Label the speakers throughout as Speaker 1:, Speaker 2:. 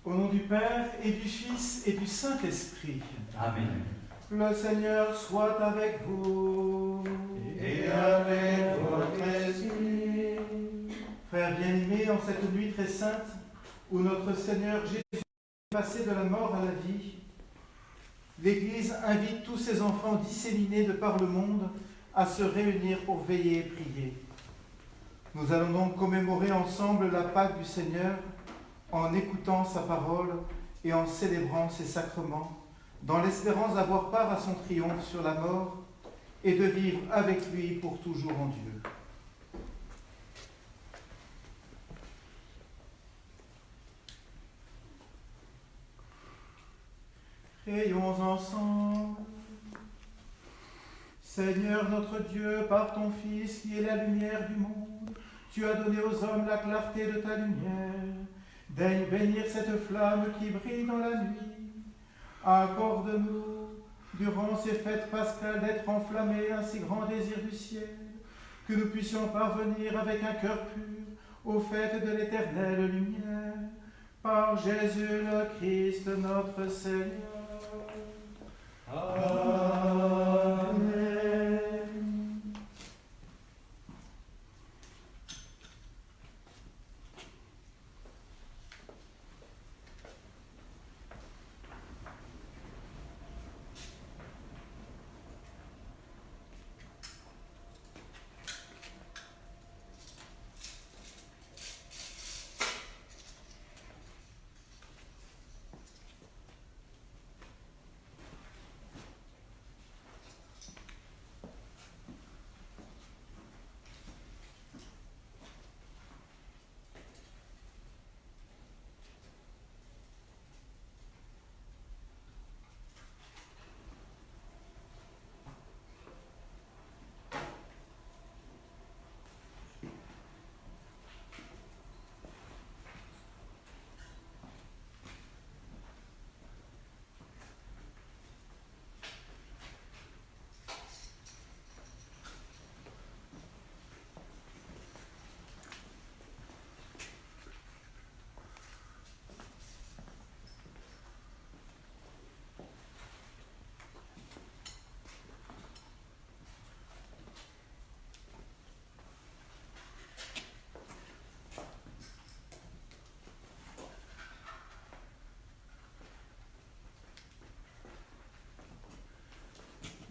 Speaker 1: Au nom du Père et du Fils et du Saint-Esprit.
Speaker 2: Amen.
Speaker 1: Le Seigneur soit avec vous.
Speaker 3: Et avec votre esprit.
Speaker 1: Frères bien-aimés, en cette nuit très sainte, où notre Seigneur Jésus est passé de la mort à la vie, l'Église invite tous ses enfants disséminés de par le monde à se réunir pour veiller et prier. Nous allons donc commémorer ensemble la Pâque du Seigneur en écoutant sa parole et en célébrant ses sacrements, dans l'espérance d'avoir part à son triomphe sur la mort et de vivre avec lui pour toujours en Dieu. Prions ensemble. Seigneur notre Dieu, par ton Fils qui est la lumière du monde, tu as donné aux hommes la clarté de ta lumière. Daigne bénir cette flamme qui brille dans la nuit. Accorde-nous, durant ces fêtes pascales, d'être enflammés d'un si grand désir du ciel, que nous puissions parvenir avec un cœur pur aux fêtes de l'éternelle lumière. Par Jésus le Christ notre Seigneur. Amen.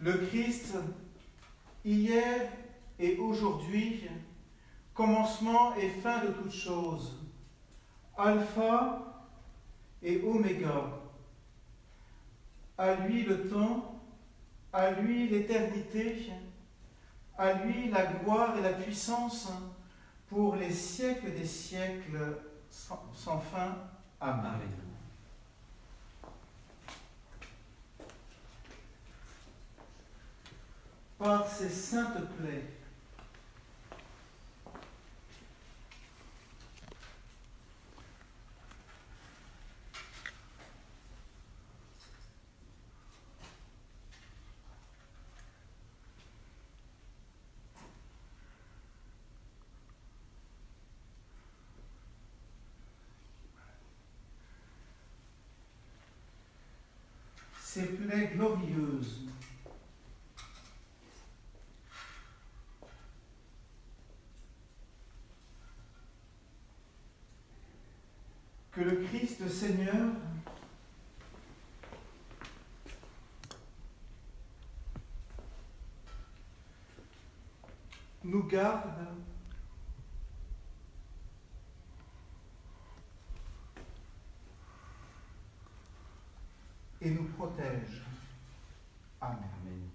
Speaker 1: Le Christ, hier et aujourd'hui, commencement et fin de toutes choses, Alpha et Oméga. À lui le temps, à lui l'éternité, à lui la gloire et la puissance pour les siècles des siècles sans fin. Amen.
Speaker 2: Amen.
Speaker 1: Par ses saintes plaies, ses plaies glorieuses, que le Christ Seigneur nous garde et nous protège. Amen.
Speaker 2: Amen.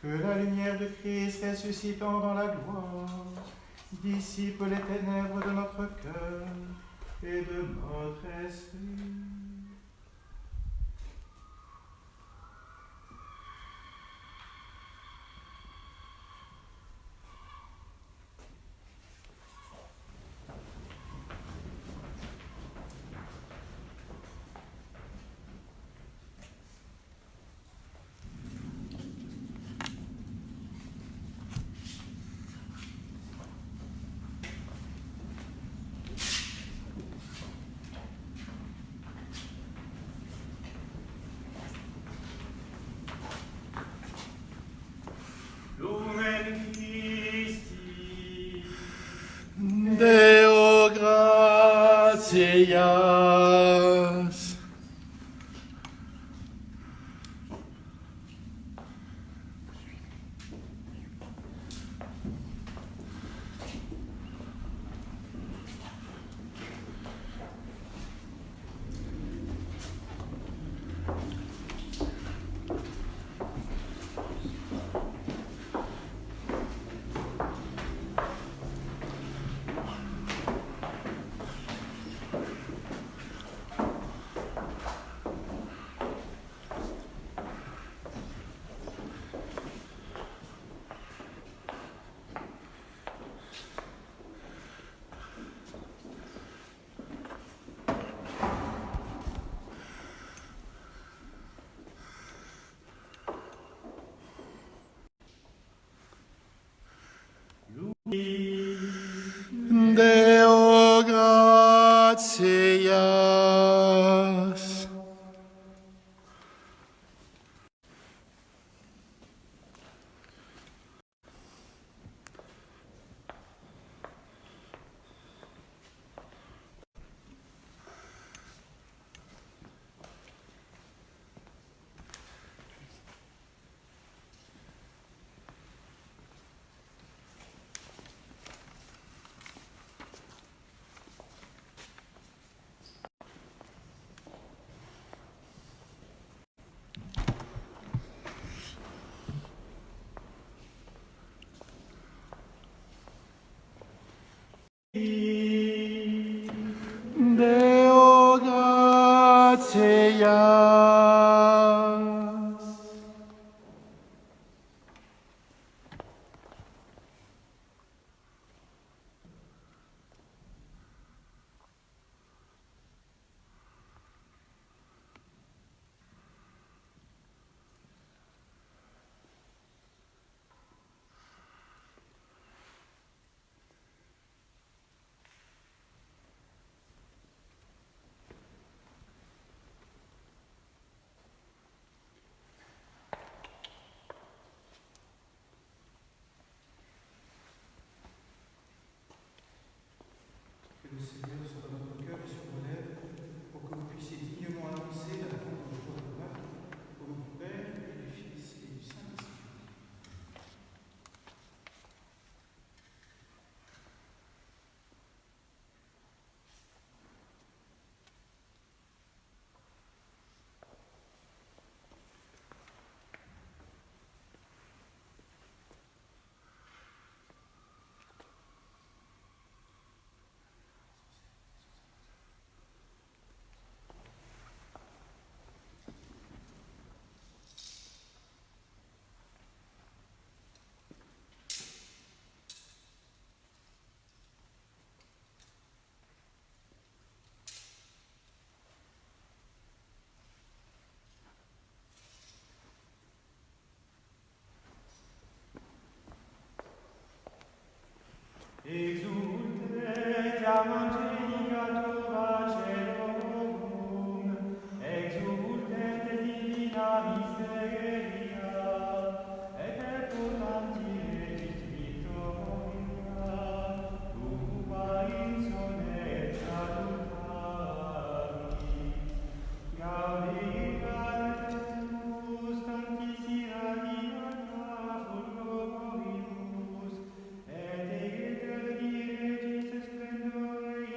Speaker 1: Que la lumière de Christ ressuscitant dans la gloire dissipe les ténèbres de notre cœur et de notre esprit.
Speaker 3: Deo gratias. Deo gratias. Deo gratias.
Speaker 1: Que le Seigneur soit dans notre cœur et sur vos lèvres, pour que vous puissiez dignement annoncer la grande joie de Pâques, au nom du Père, et du Fils et du Saint-Esprit.
Speaker 2: Exulte etiam angelica celorum, exulte divina miseria, et percutanti regis victoria, tua insolet salutavi. Gaudicat Christus, sanctissima dignata fulgoribus, et ege regis splendore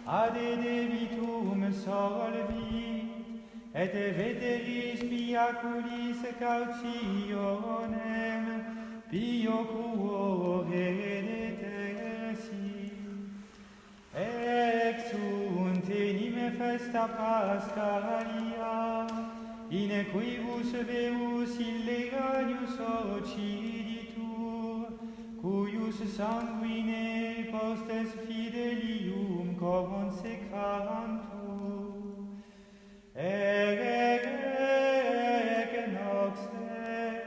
Speaker 2: ad debitum solvi, et veteris piaculis cautionem, pio cuore detersi. Exunt enim festa Pascalia, in quibus veus illeganius occiditur, cuius sanguine postes fidelium consecrantur. Ec nox est,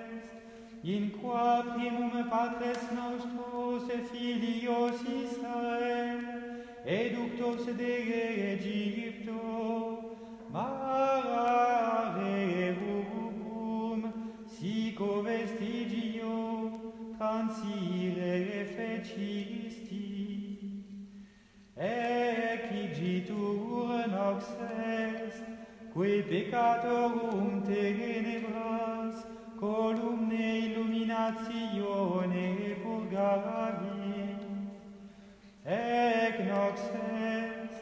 Speaker 2: in qua primum patres nostros filios Israel, eductos de Egypto, mare rubrum, sico vestigio, transire fecisti. Ec igitur nox est, que peccatorum tenebras, columne illuminatione purgavit. Ec nox est,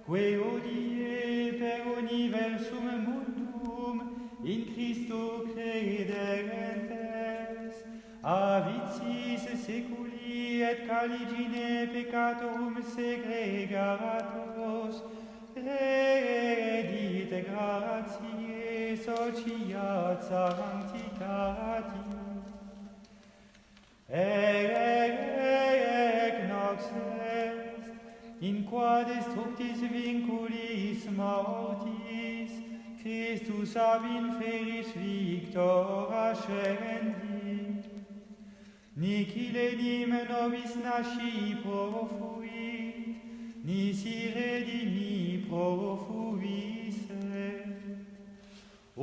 Speaker 2: que hodie per universum mundum in Christo crederentes, avitsis seculi et caligine peccatorum segregatos, redit gratiae sociat sanctitati. Ec nox est, in qua destructis vinculis mortis, Christus ab inferis victor ascendit. Nihil enim nobis nasci profuit, nisi redimi profuisse. O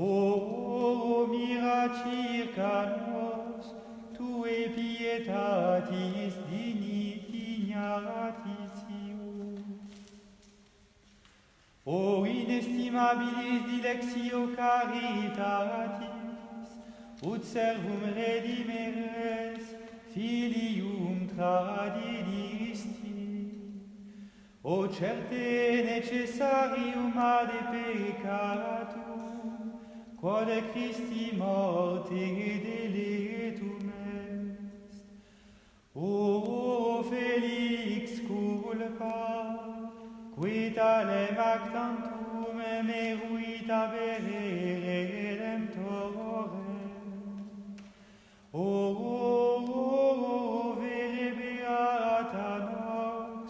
Speaker 2: mira circa nos, tue pietatis dignatitius. O inestimabilis dilectio caritatis, ut servum redimeres filium tradidisti. O certe necessarium ad peccatum, quod Christi morte deletum est. O felix culpa, qui talem actantum meruit abere redemptorem. O vere beata nox,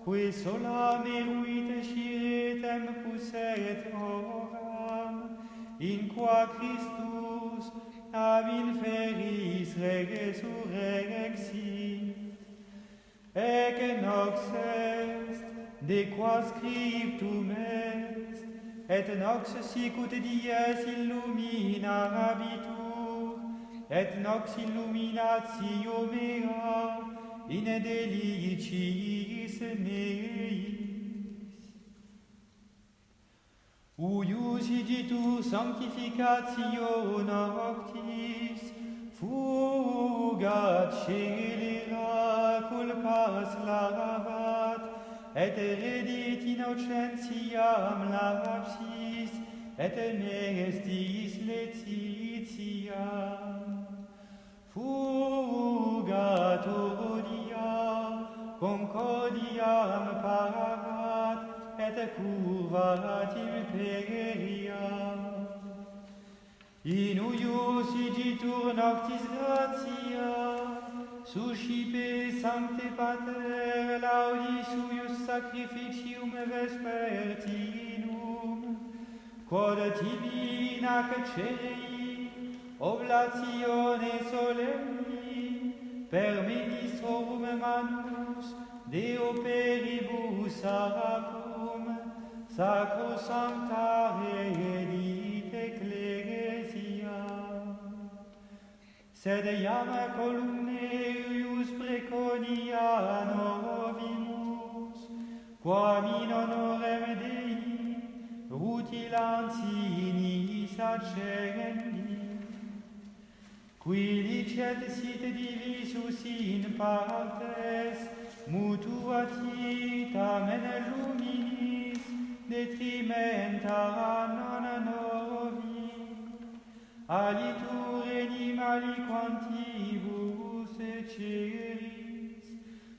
Speaker 2: qui sola meruit scire tempus et horam, in qua Christus ab inferis resurrexit. Ec nox est, de qua scriptum est, et nox sicut dies illuminabitur, et nox illuminatio mea in deliciis meis. Uius igitur sanctificatio noctis, fugat scelera culpas lavat, et redit innocentiam lapsis, et mestis laetitia. Fugat odia, concordiam parat, et curvat imperia. In uius igitur noctis gratia, suscipe sancte pater laudis uius sacrificium vespertinum, quod tibi nac celei, oblatione solemni, per ministrorum manus, Deo peribus sacrum, sacrosanctare edit ecclesia. Sed iam columne eius preconia novimus, quam in honorem Dei rutilantinis accendit, qui licet sit divisus in partes, mutuati tamen luminis detrimenta non novi, alitur enim aliquantibus ceris,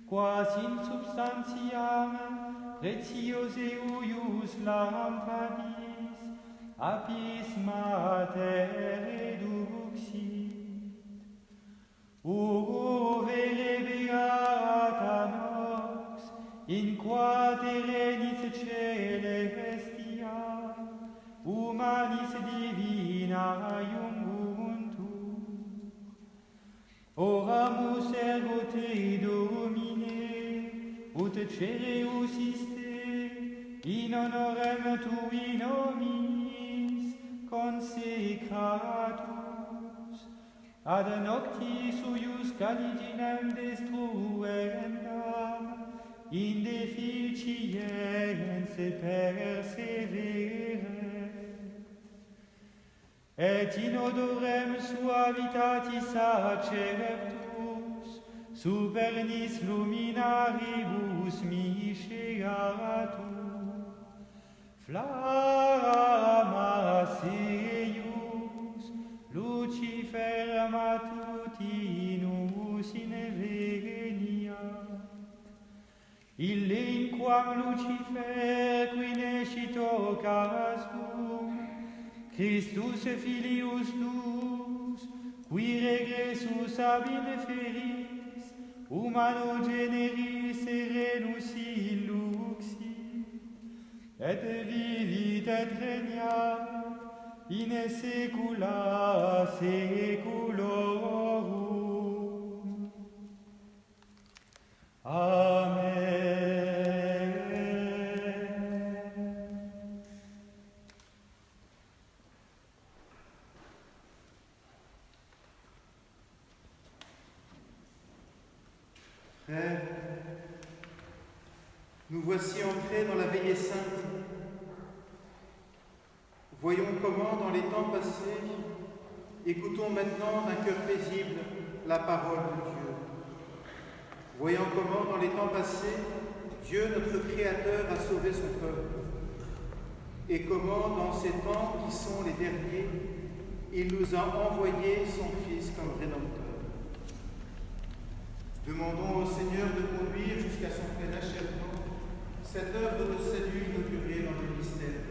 Speaker 2: quas in substantiam pretiose uius lampadis apis mater reduxit. Vere beata nox, in qua terrenis celestia, humanis divina iunguntur. Oramus ergo te, Domine, ut cereus iste, in honorem tui nominis consecratus, ad noctis uius caliginem destruendam, in deficiens persevere, et in odorem suavitatis acceptus, supernis luminaribus misceatur, flammas eius, Lucifer matutinus inveniat. Ille in quam Lucifer qui nescito castum, Christus filius tuus, qui regressus ab inferis, humano generis serenus illuxit, et vivit et regnat in saecula saeculorum. Amen.
Speaker 1: Frères, nous voici entrés dans la veillée sainte. Voyons comment, dans les temps passés, écoutons maintenant d'un cœur paisible la parole de Dieu. Voyons comment, dans les temps passés, Dieu, notre Créateur, a sauvé son peuple. Et comment, dans ces temps qui sont les derniers, il nous a envoyé son Fils comme Rédempteur. Demandons au Seigneur de conduire jusqu'à son plein achèvement cette œuvre de salut inaugurée dans le mystère de Pâques.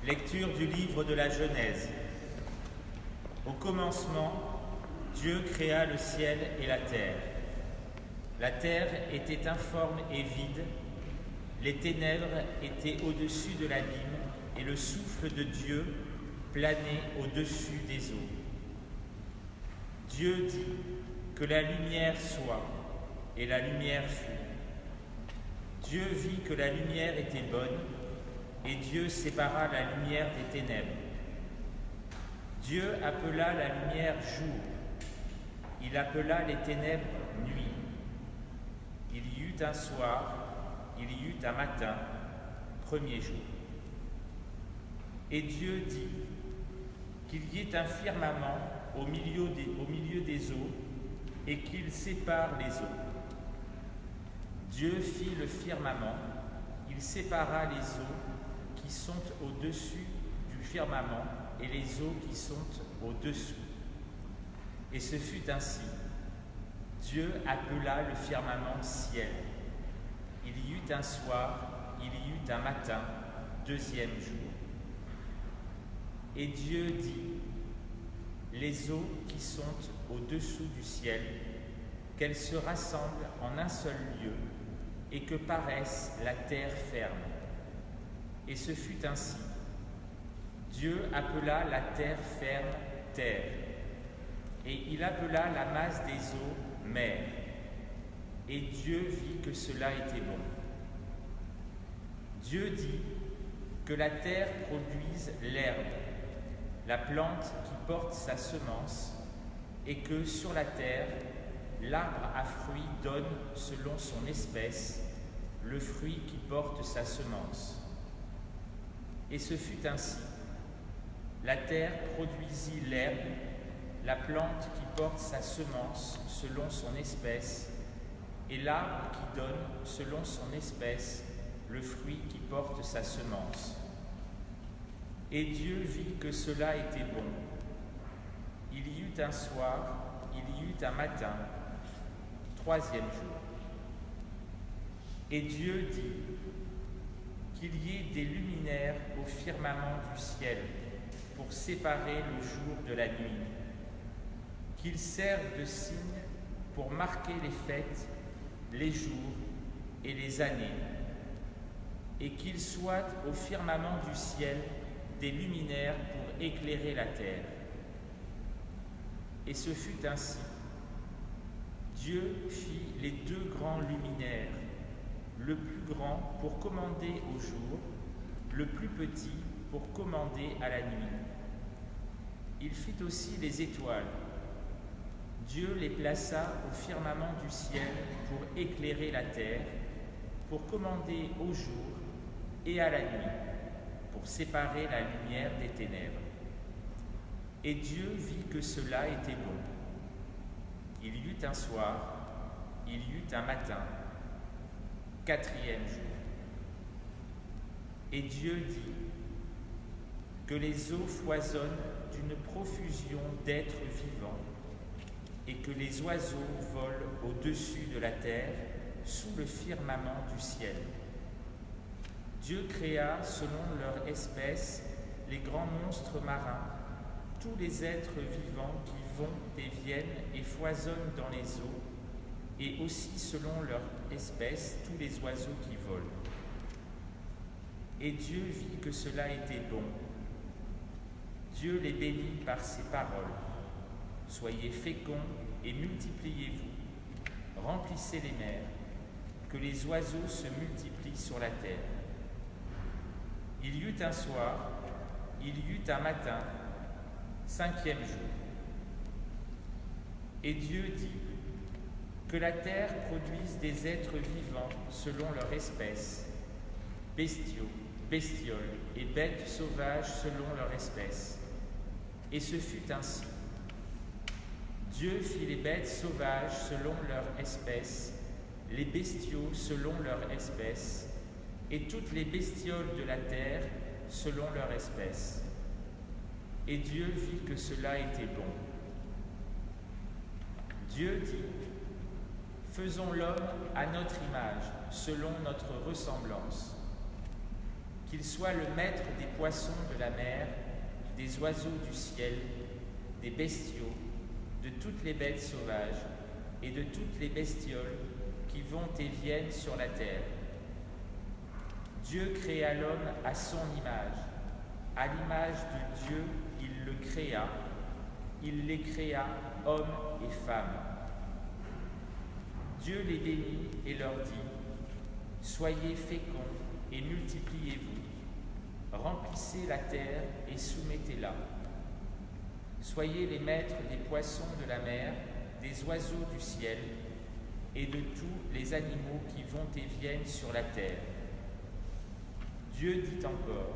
Speaker 4: Lecture du livre de la Genèse. Au commencement, Dieu créa le ciel et la terre. La terre était informe et vide, les ténèbres étaient au-dessus de l'abîme et le souffle de Dieu planait au-dessus des eaux. Dieu dit que la lumière soit, et la lumière fut. Dieu vit que la lumière était bonne, et Dieu sépara la lumière des ténèbres. Dieu appela la lumière jour, il appela les ténèbres nuit. Il y eut un soir, il y eut un matin, premier jour. Et Dieu dit qu'il y ait un firmament au milieu des eaux et qu'il sépare les eaux. Dieu fit le firmament, il sépara les eaux qui sont au-dessus du firmament et les eaux qui sont au-dessous. Et ce fut ainsi. Dieu appela le firmament ciel. Il y eut un soir, il y eut un matin, deuxième jour. Et Dieu dit, les eaux qui sont au-dessous du ciel, qu'elles se rassemblent en un seul lieu et que paraisse la terre ferme. Et ce fut ainsi. Dieu appela la terre ferme terre, et il appela la masse des eaux mer. Et Dieu vit que cela était bon. Dieu dit que la terre produise l'herbe, la plante qui porte sa semence, et que sur la terre, l'arbre à fruits donne selon son espèce le fruit qui porte sa semence. Et ce fut ainsi. La terre produisit l'herbe, la plante qui porte sa semence selon son espèce, et l'arbre qui donne selon son espèce le fruit qui porte sa semence. Et Dieu vit que cela était bon. Il y eut un soir, il y eut un matin, 3e jour. Et Dieu dit qu'il y ait des luminaires au firmament du ciel pour séparer le jour de la nuit, qu'ils servent de signe pour marquer les fêtes, les jours et les années, et qu'il soit au firmament du ciel des luminaires pour éclairer la terre. Et ce fut ainsi. Dieu fit les 2 grands luminaires, le plus grand pour commander au jour, le plus petit pour commander à la nuit. Il fit aussi les étoiles. Dieu les plaça au firmament du ciel pour éclairer la terre, pour commander au jour et à la nuit, pour séparer la lumière des ténèbres. Et Dieu vit que cela était bon. Il y eut un soir, il y eut un matin, 4e jour. Et Dieu dit que les eaux foisonnent d'une profusion d'êtres vivants et que les oiseaux volent au-dessus de la terre sous le firmament du ciel. Dieu créa selon leur espèce les grands monstres marins, tous les êtres vivants qui vont et viennent et foisonnent dans les eaux, et aussi selon leur espèce tous les oiseaux qui volent. Et Dieu vit que cela était bon. Dieu les bénit par ses paroles. Soyez féconds et multipliez-vous, remplissez les mers, que les oiseaux se multiplient sur la terre. Il y eut un soir, il y eut un matin, 5e jour. Et Dieu dit que la terre produise des êtres vivants selon leur espèce, bestiaux, bestioles et bêtes sauvages selon leur espèce. Et ce fut ainsi. Dieu fit les bêtes sauvages selon leur espèce, les bestiaux selon leur espèce, et toutes les bestioles de la terre selon leur espèce. Et Dieu vit que cela était bon. Dieu dit, faisons l'homme à notre image, selon notre ressemblance, qu'il soit le maître des poissons de la mer, des oiseaux du ciel, des bestiaux, de toutes les bêtes sauvages et de toutes les bestioles qui vont et viennent sur la terre. Dieu créa l'homme à son image. À l'image de Dieu, il le créa. Il les créa, hommes et femmes. Dieu les bénit et leur dit, soyez féconds et multipliez-vous. Remplissez la terre et soumettez-la. Soyez les maîtres des poissons de la mer, des oiseaux du ciel et de tous les animaux qui vont et viennent sur la terre. Dieu dit encore,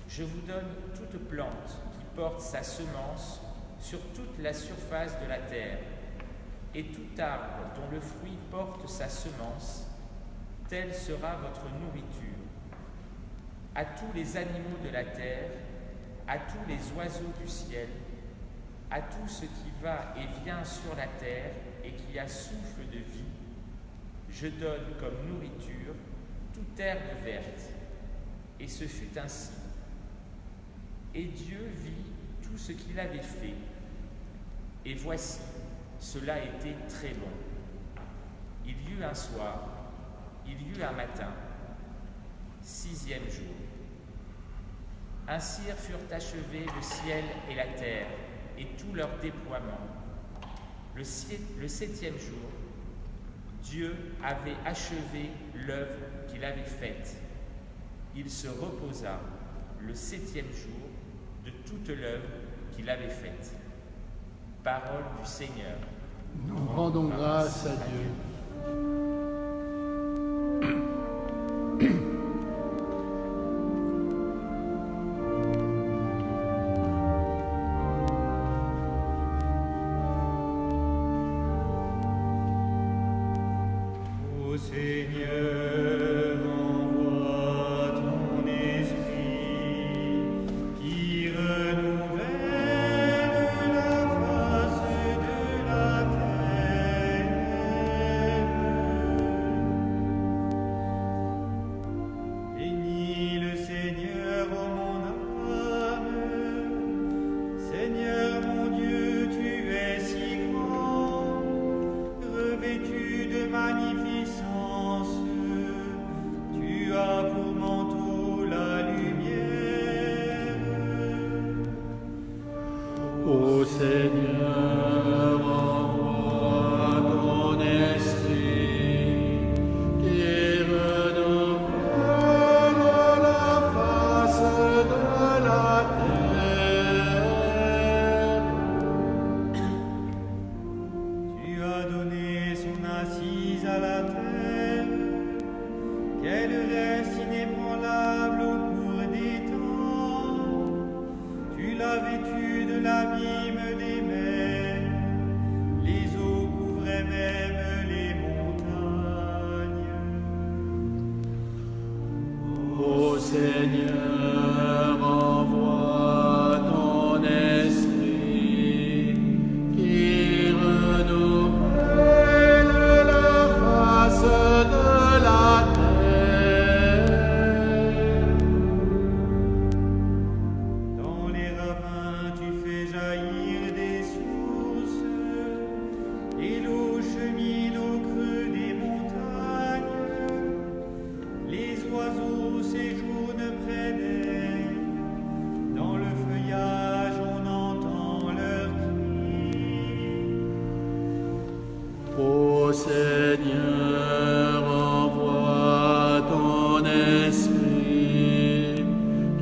Speaker 4: je vous donne toute plante qui porte sa semence sur toute la surface de la terre, et tout arbre dont le fruit porte sa semence, telle sera votre nourriture. À tous les animaux de la terre, à tous les oiseaux du ciel, à tout ce qui va et vient sur la terre et qui a souffle de vie, je donne comme nourriture toute herbe verte. Et ce fut ainsi. Et Dieu vit tout ce qu'il avait fait. Et voici, cela était très bon. Il y eut un soir, il y eut un matin, 6e jour. Ainsi furent achevés le ciel et la terre, et tout leur déploiement. Le 7e jour, Dieu avait achevé l'œuvre qu'il avait faite. Il se reposa le 7e jour de toute l'œuvre qu'il avait faite. Parole du Seigneur.
Speaker 3: Nous rendons grâce à Dieu.
Speaker 2: Ô Seigneur, envoie ton esprit qui renouvelle la face de la terre. Bénis le Seigneur, ô mon âme. Seigneur mon Dieu, tu es si grand, revêtu de magnificence, tu as pour manteau la lumière.
Speaker 3: Ô Seigneur, envoie ton esprit qui renouvelle la face de la terre.
Speaker 2: Tu as donné son assise à la terre, qu'elle reste inébranlable au cours des temps. Tu l'as vêtue de l'abîme des mers, les eaux couvraient même les montagnes.
Speaker 3: Ô Seigneur, envoie ton esprit qui renouvelle la face de la terre.
Speaker 2: Dans les ravins, tu fais jaillir des sources, et l'eau chemine au creux des montagnes. Les oiseaux séjournent près d'elle, dans le feuillage on entend leurs cris.
Speaker 3: Ô Seigneur, envoie ton esprit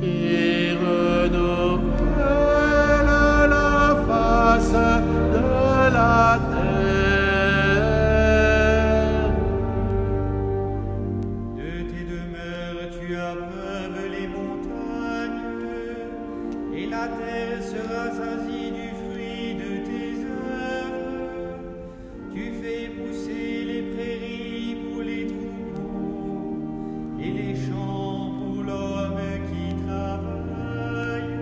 Speaker 3: qui renouvelle la face de la terre.
Speaker 2: De tes demeures tu abreuves les montagnes, et la terre sera sasie du fruit de tes œuvres. Tu fais pousser les prairies pour les troupeaux, et les champs pour l'homme qui travaille.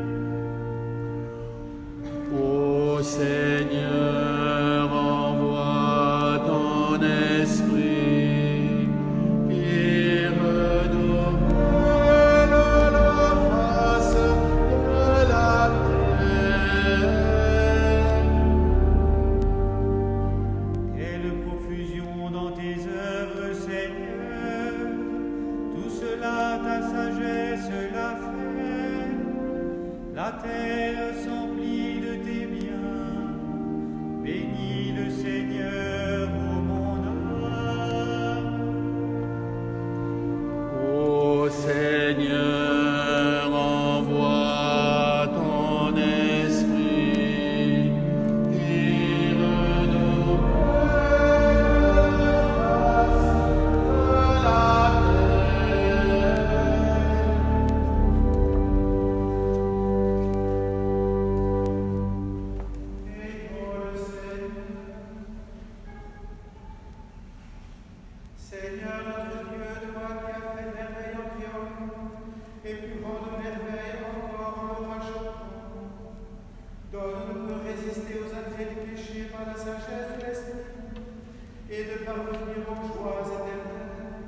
Speaker 3: Ô Seigneur, envoie ton esprit qui renouvelle la face de la terre.
Speaker 2: Quelle profusion dans tes œuvres, Seigneur, tout cela ta sagesse l'a fait. La terre s'emplit de tes biens, bénis le Seigneur, ô mon âme.
Speaker 3: Ô Seigneur, envoie ton esprit qui renouvelle la face de la
Speaker 1: Seigneur notre Dieu, toi qui as fait merveille en triomphe, et plus grande merveille encore en le rachetant, donne-nous de résister aux attraits du péché par la sagesse de l'Esprit, et de parvenir aux joies éternelles,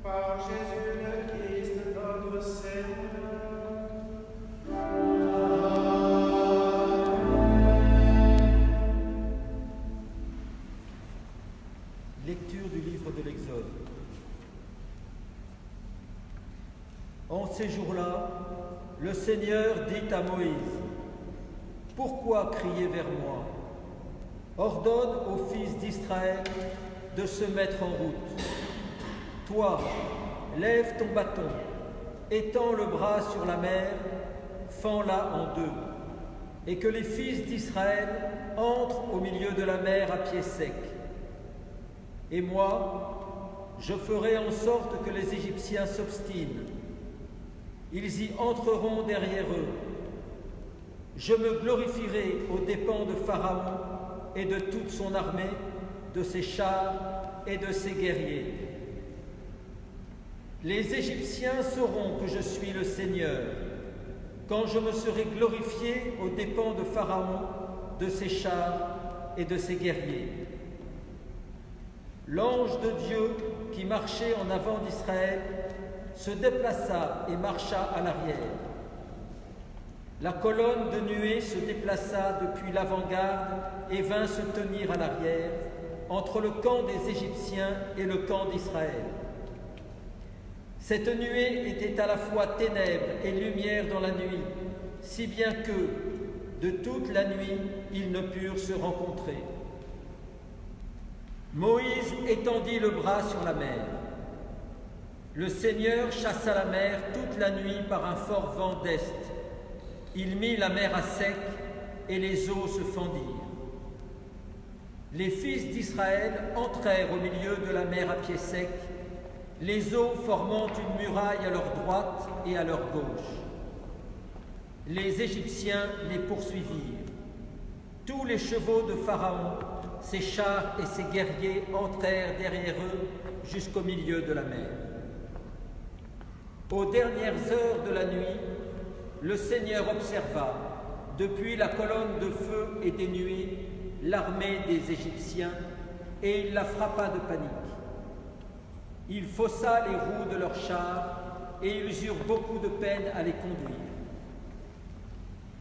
Speaker 1: par Jésus le Christ notre Seigneur.
Speaker 5: Lecture du livre de l'Exode. En ces jours-là, le Seigneur dit à Moïse, « Pourquoi crier vers moi? Ordonne aux fils d'Israël de se mettre en route. Toi, lève ton bâton, étends le bras sur la mer, fends-la en deux. et que les fils d'Israël entrent au milieu de la mer à pied sec. Et moi, je ferai en sorte que les Égyptiens s'obstinent. Ils y entreront derrière eux. Je me glorifierai aux dépens de Pharaon et de toute son armée, de ses chars et de ses guerriers. Les Égyptiens sauront que je suis le Seigneur, quand je me serai glorifié aux dépens de Pharaon, de ses chars et de ses guerriers. L'ange de Dieu qui marchait en avant d'Israël se déplaça et marcha à l'arrière. La colonne de nuée se déplaça depuis l'avant-garde et vint se tenir à l'arrière, entre le camp des Égyptiens et le camp d'Israël. Cette nuée était à la fois ténèbres et lumière dans la nuit, si bien que, de toute la nuit, ils ne purent se rencontrer. Moïse étendit le bras sur la mer. Le Seigneur chassa la mer toute la nuit par un fort vent d'est. Il mit la mer à sec et les eaux se fendirent. Les fils d'Israël entrèrent au milieu de la mer à pied sec, les eaux formant une muraille à leur droite et à leur gauche. Les Égyptiens les poursuivirent. Tous les chevaux de Pharaon, ses chars et ses guerriers entrèrent derrière eux jusqu'au milieu de la mer. Aux dernières heures de la nuit, le Seigneur observa, depuis la colonne de feu et des nuées, l'armée des Égyptiens, et il la frappa de panique. Il faussa les roues de leurs chars, et ils eurent beaucoup de peine à les conduire.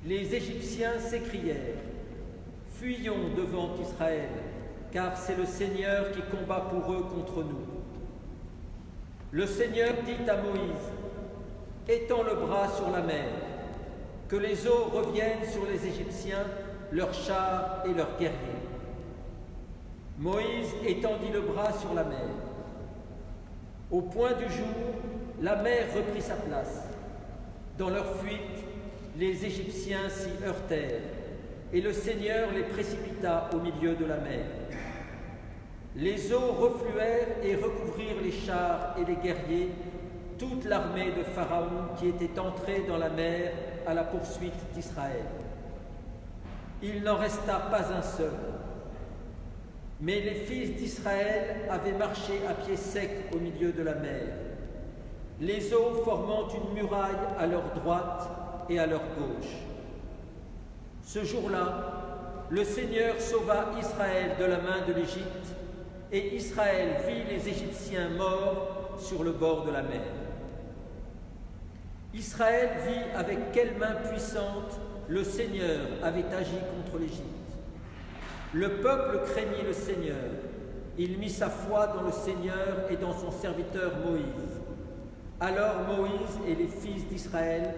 Speaker 5: Les Égyptiens s'écrièrent: « Fuyons devant Israël, car c'est le Seigneur qui combat pour eux contre nous. » Le Seigneur dit à Moïse: « Étends le bras sur la mer, que les eaux reviennent sur les Égyptiens, leurs chars et leurs guerriers. » Moïse étendit le bras sur la mer. Au point du jour, la mer reprit sa place. Dans leur fuite, les Égyptiens s'y heurtèrent, et le Seigneur les précipita au milieu de la mer. Les eaux refluèrent et recouvrirent les chars et les guerriers, toute l'armée de Pharaon qui était entrée dans la mer à la poursuite d'Israël. Il n'en resta pas un seul. Mais les fils d'Israël avaient marché à pied sec au milieu de la mer, les eaux formant une muraille à leur droite et à leur gauche. Ce jour-là, le Seigneur sauva Israël de la main de l'Égypte, et Israël vit les Égyptiens morts sur le bord de la mer. Israël vit avec quelle main puissante le Seigneur avait agi contre l'Égypte. Le peuple craignit le Seigneur. Il mit sa foi dans le Seigneur et dans son serviteur Moïse. Alors Moïse et les fils d'Israël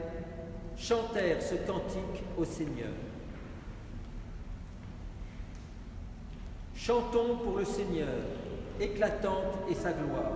Speaker 5: chantèrent ce cantique au Seigneur. Chantons pour le Seigneur, éclatante est sa gloire.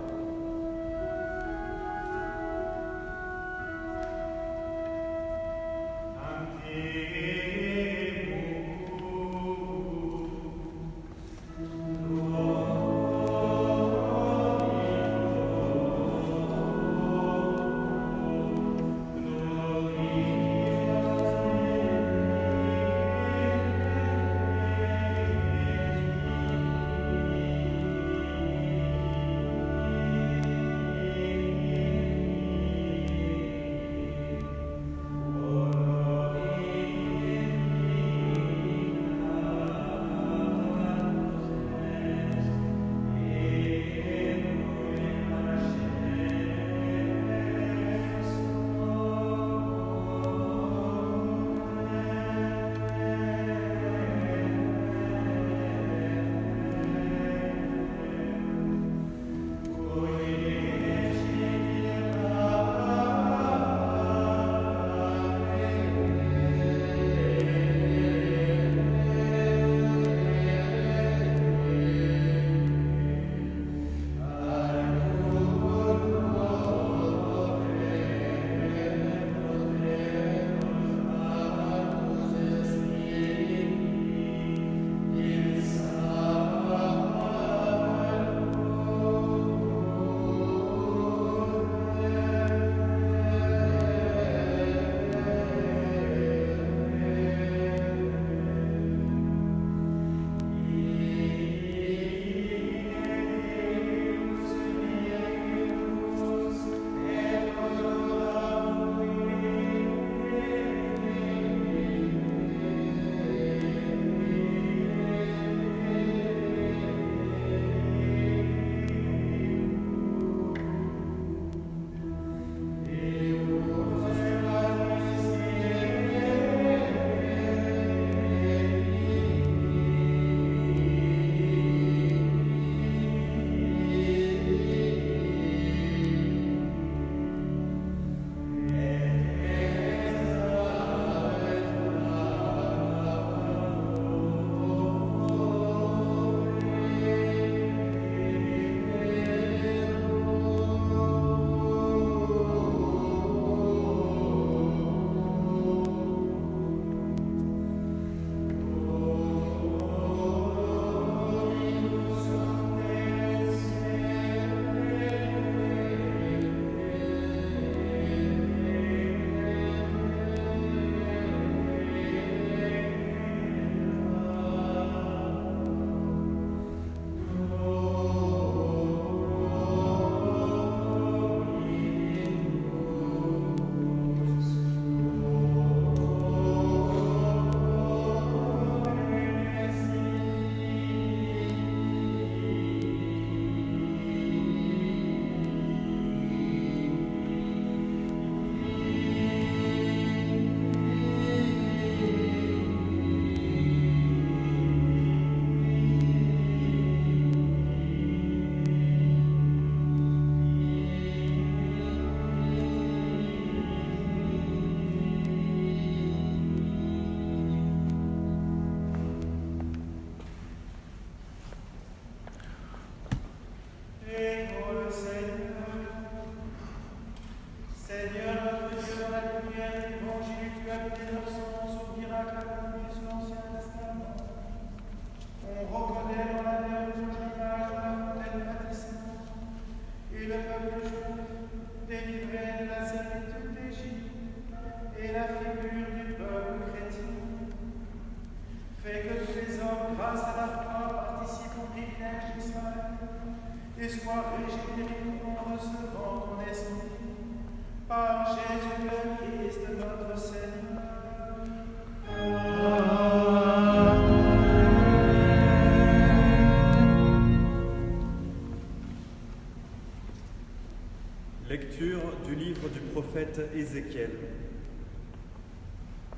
Speaker 6: prophète Ézéchiel.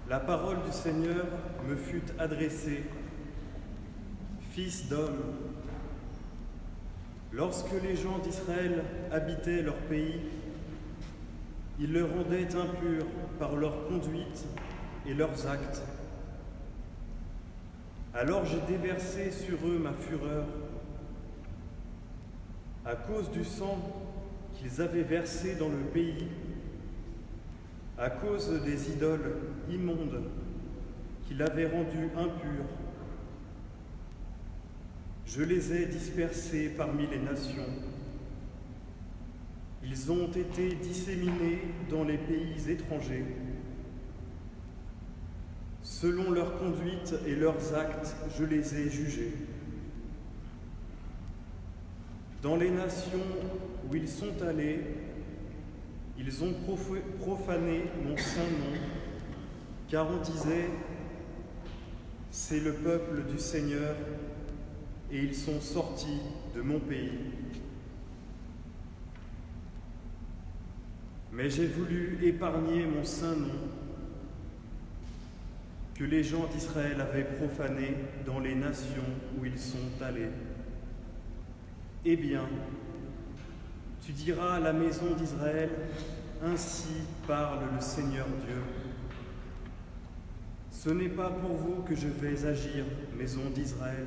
Speaker 6: La parole du Seigneur me fut adressée. Fils d'homme, lorsque les gens d'Israël habitaient leur pays, ils le rendaient impur par leur conduite et leurs actes. Alors j'ai déversé sur eux ma fureur, à cause du sang qu'ils avaient versé dans le pays, à cause des idoles immondes qu'il avait rendues impures. Je les ai dispersés parmi les nations. Ils ont été disséminés dans les pays étrangers. Selon leur conduite et leurs actes, je les ai jugés. Dans les nations où ils sont allés, ils ont profané mon saint nom, car on disait, c'est le peuple du Seigneur, et ils sont sortis de mon pays. Mais j'ai voulu épargner mon saint nom, que les gens d'Israël avaient profané dans les nations où ils sont allés. Eh bien, tu diras à la maison d'Israël, ainsi parle le Seigneur Dieu. Ce n'est pas pour vous que je vais agir, maison d'Israël,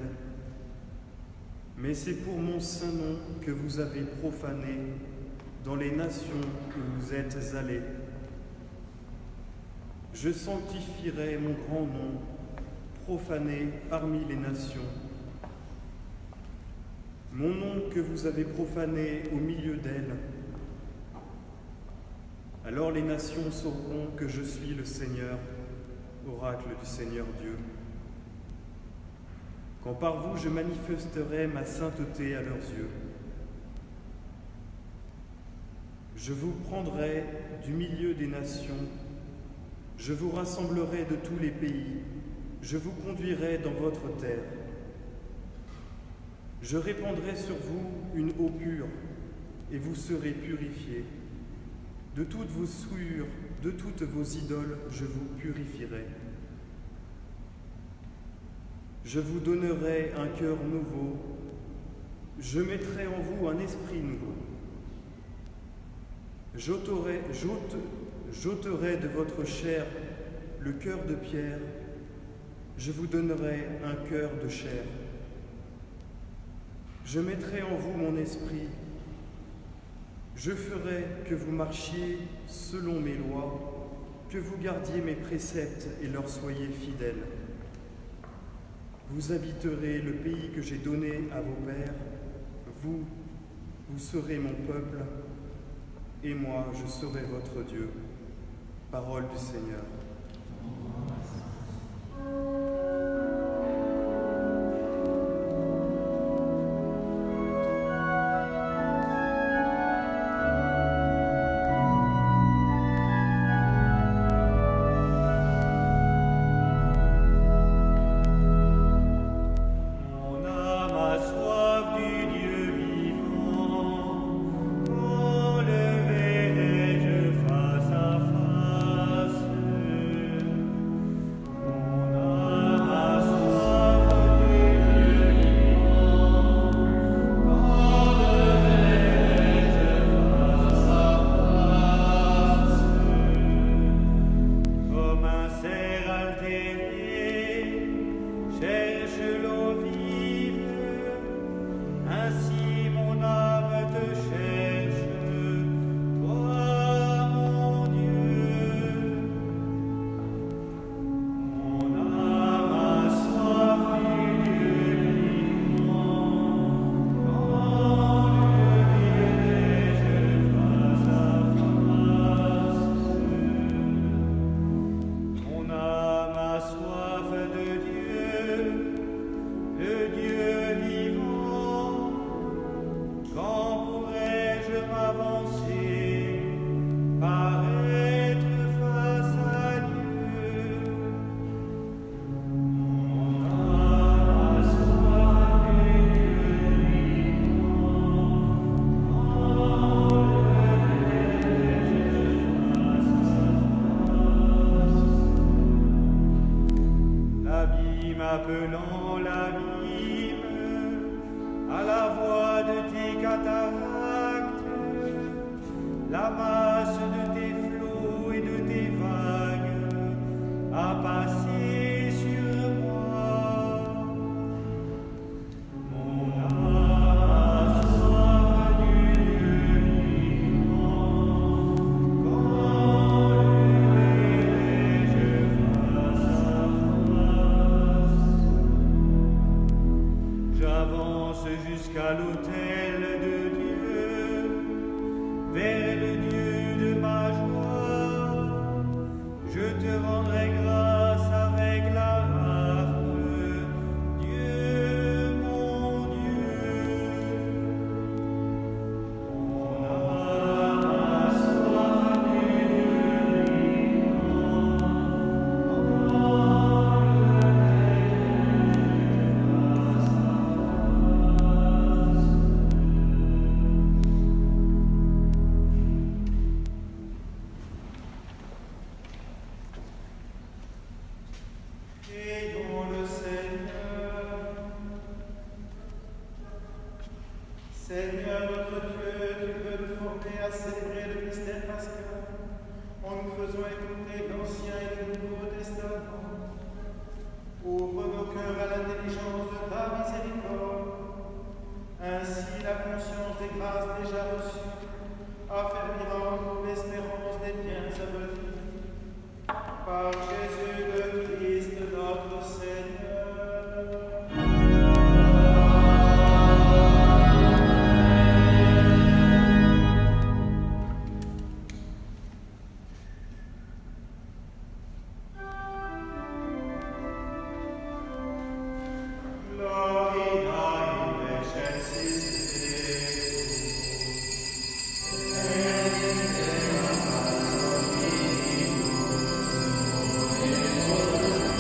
Speaker 6: mais c'est pour mon saint nom que vous avez profané dans les nations où vous êtes allés. Je sanctifierai mon grand nom, profané parmi les nations. Mon nom que vous avez profané au milieu d'elles. Alors les nations sauront que je suis le Seigneur, oracle du Seigneur Dieu. Quand par vous je manifesterai ma sainteté à leurs yeux. Je vous prendrai du milieu des nations, je vous rassemblerai de tous les pays, je vous conduirai dans votre terre. Je répandrai sur vous une eau pure, et vous serez purifiés. De toutes vos souillures, de toutes vos idoles, je vous purifierai. Je vous donnerai un cœur nouveau, je mettrai en vous un esprit nouveau. J'ôterai de votre chair le cœur de pierre, je vous donnerai un cœur de chair. Je mettrai en vous mon esprit, je ferai que vous marchiez selon mes lois, que vous gardiez mes préceptes et leur soyez fidèles. Vous habiterez le pays que j'ai donné à vos pères, vous serez mon peuple, et moi je serai votre Dieu. Parole du Seigneur.
Speaker 2: Quand le verrai-je face à face? l'abîme appelant l'abîme, à la voix de tes cataractes, la masse de tes flots et de tes vagues a passé sur moi. Mon âme a soif du Dieu vivant, quand le verrai-je face à face? J'avance jusqu'à l'autel de Dieu, vers le Dieu de ma joie. Je te rendrai grâce avec la harpe, Dieu mon Dieu. Mon âme a soif du Dieu vivant, quand le verrai-je face à face?
Speaker 1: Prions le Seigneur. Seigneur notre Dieu, tu veux nous former à célébrer le mystère pascal en nous faisant écouter l'Ancien et le Nouveau Testament. Ouvre nos cœurs à l'intelligence de ta miséricorde. Ainsi la conscience des grâces déjà reçues affermira en nous l'espérance des biens à venir. Par Jésus le Christ notre Seigneur. Gloria in excelsis Deo, et in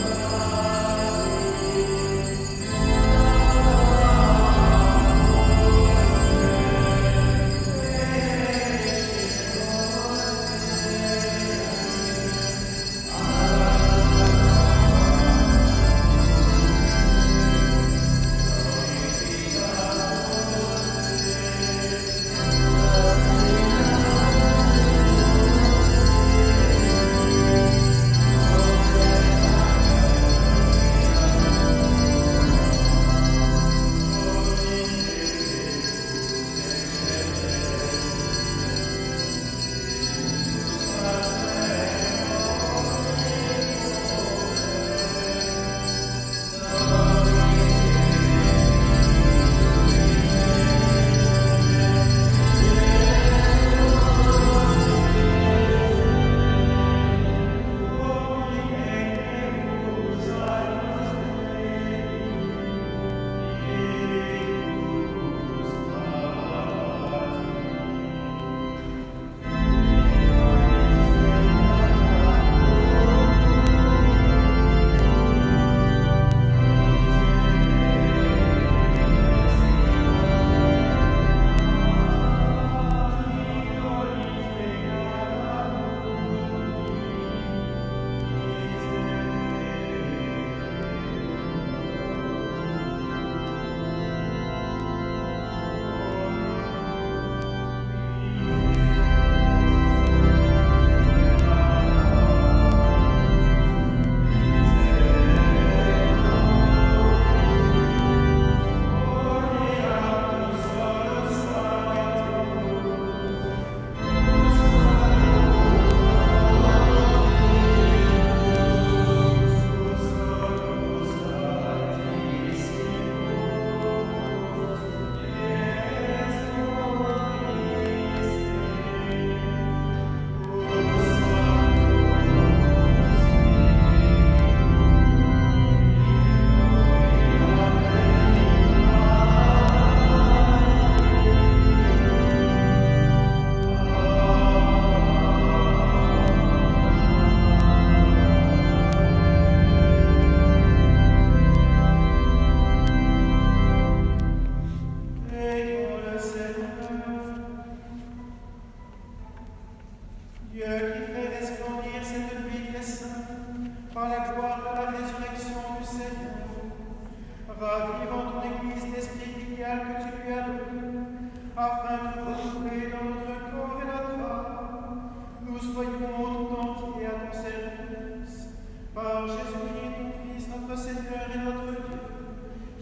Speaker 1: Jésus-Christ, ton Fils, notre Seigneur et notre Dieu,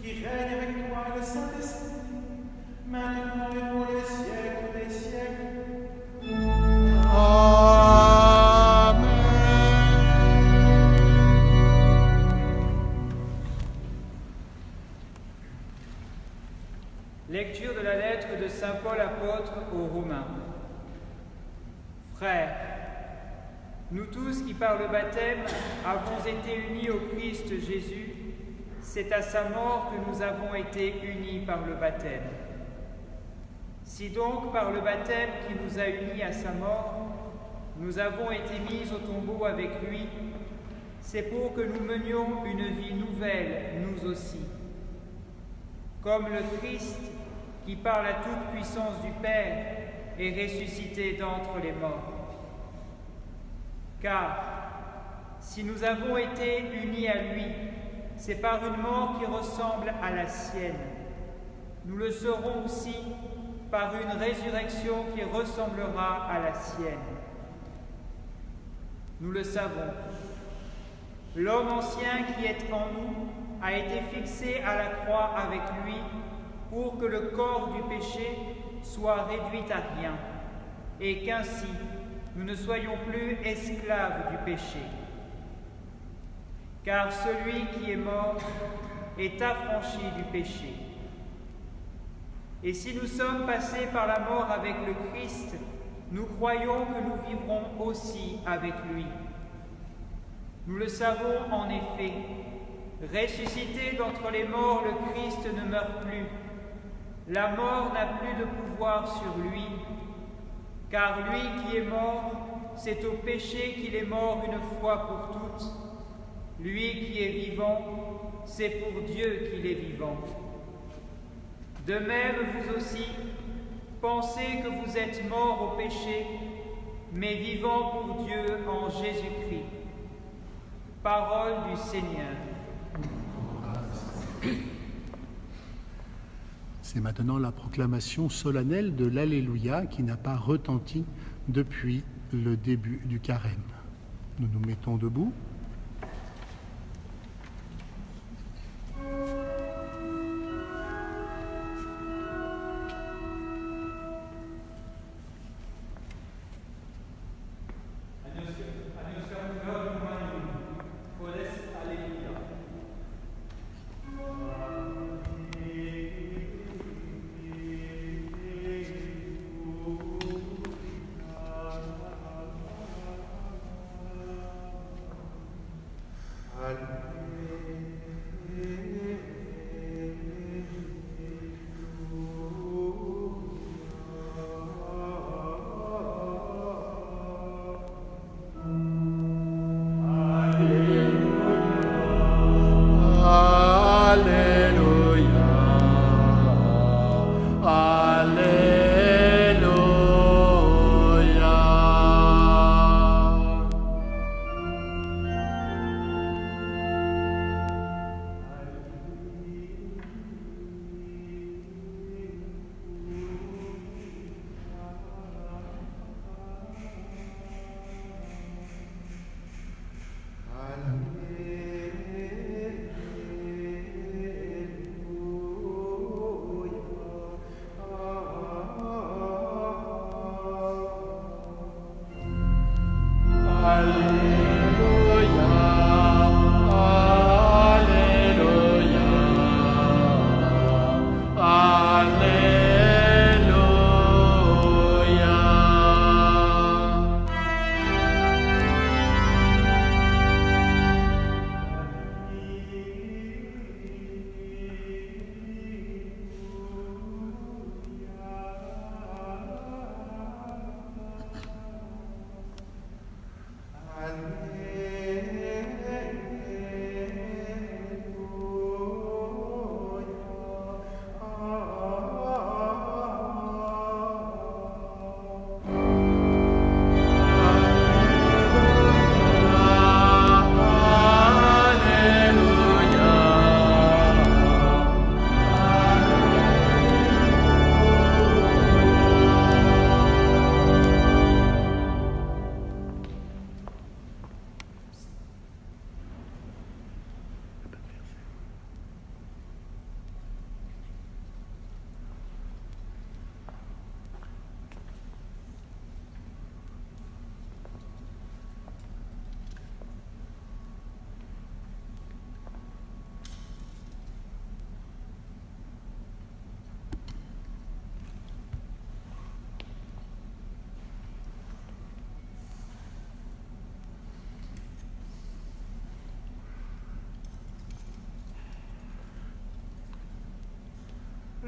Speaker 1: qui règne avec toi et le Saint-Esprit, maintenant et pour les siècles des siècles.
Speaker 3: Amen.
Speaker 2: Lecture de la lettre de saint Paul apôtre aux Romains. Frères, nous tous qui par le baptême avons été unis au Christ Jésus, c'est à sa mort que nous avons été unis par le baptême. Si donc par le baptême qui nous a unis à sa mort, nous avons été mis au tombeau avec lui, c'est pour que nous menions une vie nouvelle, nous aussi. Comme le Christ, qui par la toute-puissance du Père est ressuscité d'entre les morts. Car si nous avons été unis à lui, c'est par une mort qui ressemble à la sienne. Nous le serons aussi par une résurrection qui ressemblera à la sienne. Nous le savons. L'homme ancien qui est en nous a été fixé à la croix avec lui pour que le corps du péché soit réduit à rien et qu'ainsi nous ne soyons plus esclaves du péché. Car celui qui est mort est affranchi du péché. Et si nous sommes passés par la mort avec le Christ, nous croyons que nous vivrons aussi avec lui. Nous le savons en effet, ressuscité d'entre les morts, le Christ ne meurt plus. La mort n'a plus de pouvoir sur lui, car lui qui est mort, c'est au péché qu'il est mort une fois pour toutes. Lui qui est vivant, c'est pour Dieu qu'il est vivant. De même, vous aussi, pensez que vous êtes morts au péché, mais vivants pour Dieu en Jésus-Christ. Parole du Seigneur.
Speaker 7: C'est maintenant la proclamation solennelle de l'Alléluia qui n'a pas retenti depuis le début du carême. Nous nous mettons debout.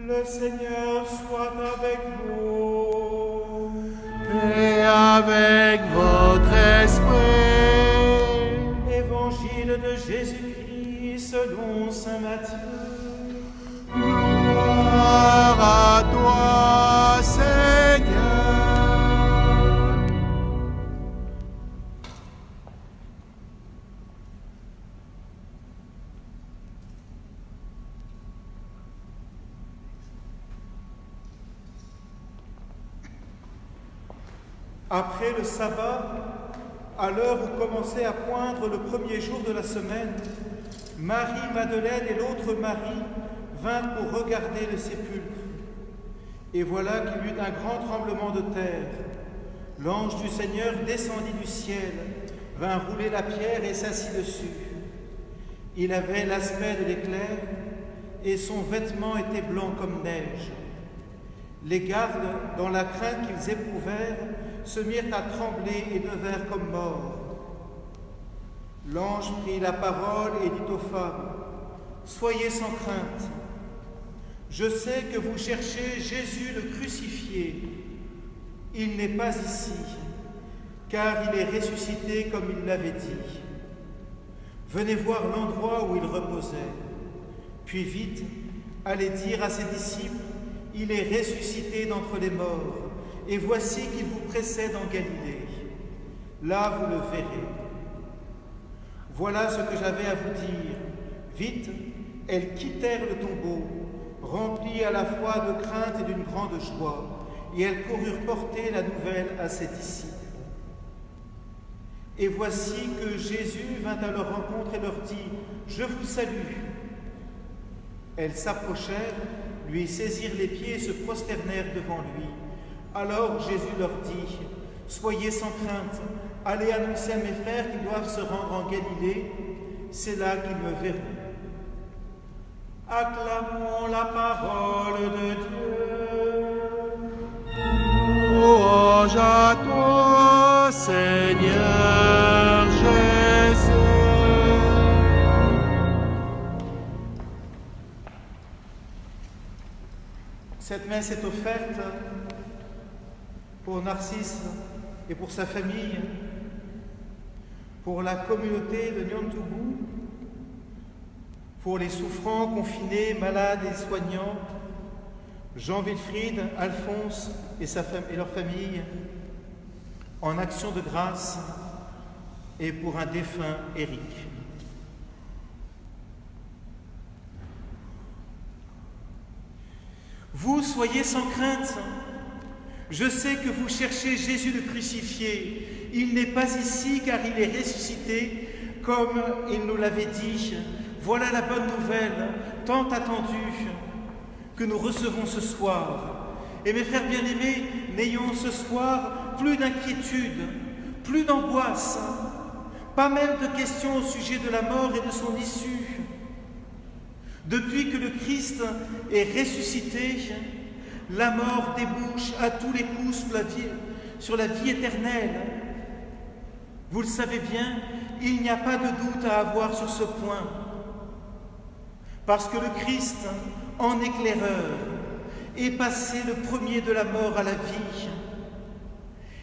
Speaker 1: Le Seigneur soit avec vous.
Speaker 3: Et avec votre esprit.
Speaker 1: Évangile de Jésus-Christ selon saint Matthieu.
Speaker 3: Gloire à toi, Seigneur.
Speaker 1: Après le sabbat, à l'heure où commençait à poindre le premier jour de la semaine, Marie-Madeleine et l'autre Marie vinrent pour regarder le sépulcre. Et voilà qu'il y eut un grand tremblement de terre. L'ange du Seigneur descendit du ciel, vint rouler la pierre et s'assit dessus. Il avait l'aspect de l'éclair, et son vêtement était blanc comme neige. Les gardes, dans la crainte qu'ils éprouvèrent, se mirent à trembler et devinrent comme morts. L'ange prit la parole et dit aux femmes, « Soyez sans crainte. Je sais que vous cherchez Jésus le crucifié. Il n'est pas ici, car il est ressuscité comme il l'avait dit. Venez voir l'endroit où il reposait. Puis vite, allez dire à ses disciples, il est ressuscité d'entre les morts, et voici qu'il vous précède en Galilée. Là, vous le verrez. Voilà ce que j'avais à vous dire. Vite, elles quittèrent le tombeau, remplies à la fois de crainte et d'une grande joie, et elles coururent porter la nouvelle à ses disciples. Et voici que Jésus vint à leur rencontre et leur dit, « Je vous salue !» Elles s'approchèrent, lui saisirent les pieds et se prosternèrent devant lui. Alors Jésus leur dit, « Soyez sans crainte, allez annoncer à mes frères qu'ils doivent se rendre en Galilée, c'est là qu'ils me verront. » Acclamons la parole de Dieu.
Speaker 3: Louange à toi, Seigneur Jésus.
Speaker 1: Cette messe est offerte pour Narcisse et pour sa famille, pour la communauté de Nyontoubou, pour les souffrants, confinés, malades et soignants, Jean-Wilfried, Alphonse et leur famille, en action de grâce, et pour un défunt, Éric. Vous soyez sans crainte. Je sais que vous cherchez Jésus le crucifié. Il n'est pas ici car il est ressuscité, comme il nous l'avait dit. Voilà la bonne nouvelle, tant attendue, que nous recevons ce soir. Et mes frères bien-aimés, n'ayons ce soir plus d'inquiétude, plus d'angoisse, pas même de questions au sujet de la mort et de son issue. Depuis que le Christ est ressuscité, la mort débouche à tous les coups sur la vie éternelle. Vous le savez bien, il n'y a pas de doute à avoir sur ce point. Parce que le Christ, en éclaireur, est passé le premier de la mort à la vie.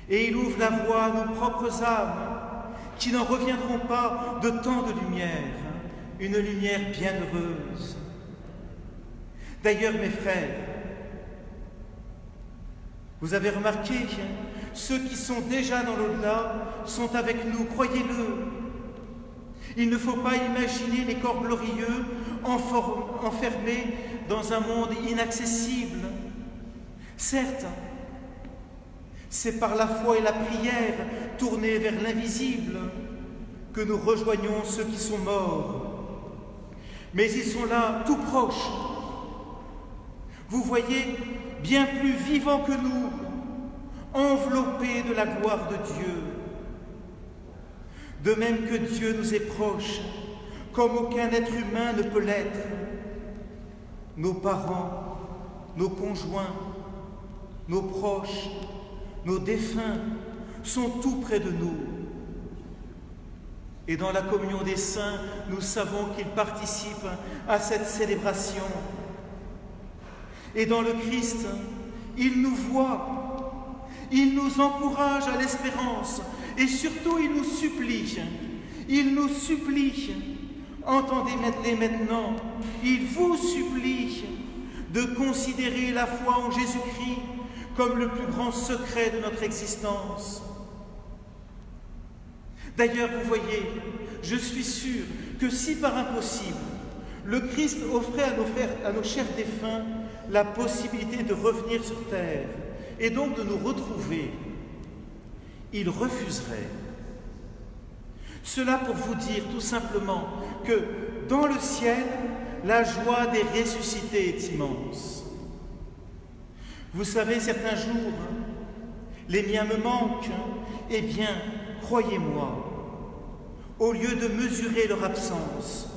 Speaker 1: Et il ouvre la voie à nos propres âmes, qui n'en reviendront pas de tant de lumière, une lumière bienheureuse. D'ailleurs, mes frères, vous avez remarqué, ceux qui sont déjà dans l'au-delà sont avec nous, croyez-le. Il ne faut pas imaginer les corps glorieux enfermés dans un monde inaccessible. Certes, c'est par la foi et la prière tournée vers l'invisible que nous rejoignons ceux qui sont morts. Mais ils sont là, tout proches. Vous voyez, bien plus vivants que nous, enveloppés de la gloire de Dieu. De même que Dieu nous est proche, comme aucun être humain ne peut l'être. Nos parents, nos conjoints, nos proches, nos défunts sont tout près de nous. Et dans la communion des saints, nous savons qu'ils participent à cette célébration. Et dans le Christ, il nous voit, il nous encourage à l'espérance et surtout il nous supplie, entendez-les maintenant, il vous supplie de considérer la foi en Jésus-Christ comme le plus grand secret de notre existence. D'ailleurs, vous voyez, je suis sûr que si par impossible, le Christ offrait à nos chers défunts la possibilité de revenir sur terre et donc de nous retrouver, ils refuseraient. Cela pour vous dire tout simplement que dans le ciel, la joie des ressuscités est immense. Vous savez, certains jours, les miens me manquent, eh bien, croyez-moi, au lieu de mesurer leur absence,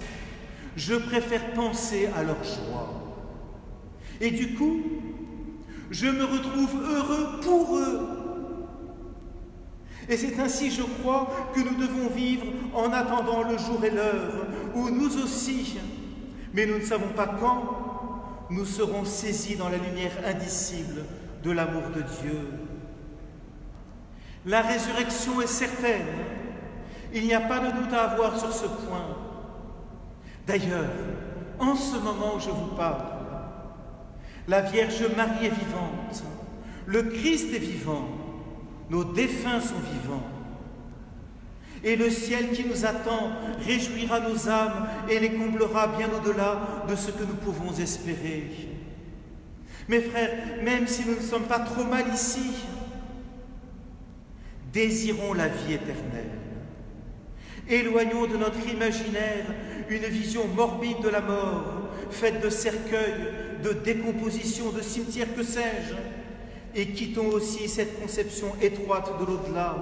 Speaker 1: je préfère penser à leur joie. Et du coup, je me retrouve heureux pour eux. Et c'est ainsi, je crois, que nous devons vivre en attendant le jour et l'heure où nous aussi, mais nous ne savons pas quand, nous serons saisis dans la lumière indicible de l'amour de Dieu. La résurrection est certaine. Il n'y a pas de doute à avoir sur ce point. D'ailleurs, en ce moment où je vous parle, la Vierge Marie est vivante, le Christ est vivant, nos défunts sont vivants. Et le ciel qui nous attend réjouira nos âmes et les comblera bien au-delà de ce que nous pouvons espérer. Mes frères, même si nous ne sommes pas trop mal ici, désirons la vie éternelle. Éloignons de notre imaginaire une vision morbide de la mort, faite de cercueils, de décomposition, de cimetières, que sais-je, et quittons aussi cette conception étroite de l'au-delà,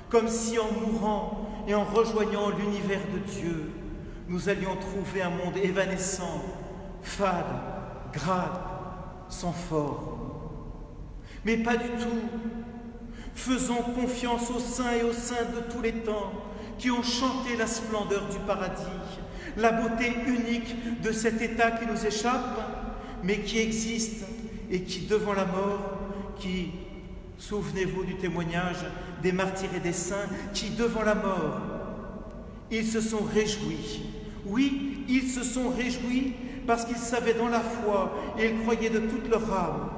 Speaker 1: comme si en mourant et en rejoignant l'univers de Dieu, nous allions trouver un monde évanescent, fade, grade, sans forme. Mais pas du tout. Faisons confiance aux saints et aux saintes de tous les temps qui ont chanté la splendeur du paradis, la beauté unique de cet état qui nous échappe, mais qui existe et qui, devant la mort, qui, souvenez-vous du témoignage des martyrs et des saints, qui, devant la mort, ils se sont réjouis. Oui, ils se sont réjouis parce qu'ils savaient dans la foi et ils croyaient de toute leur âme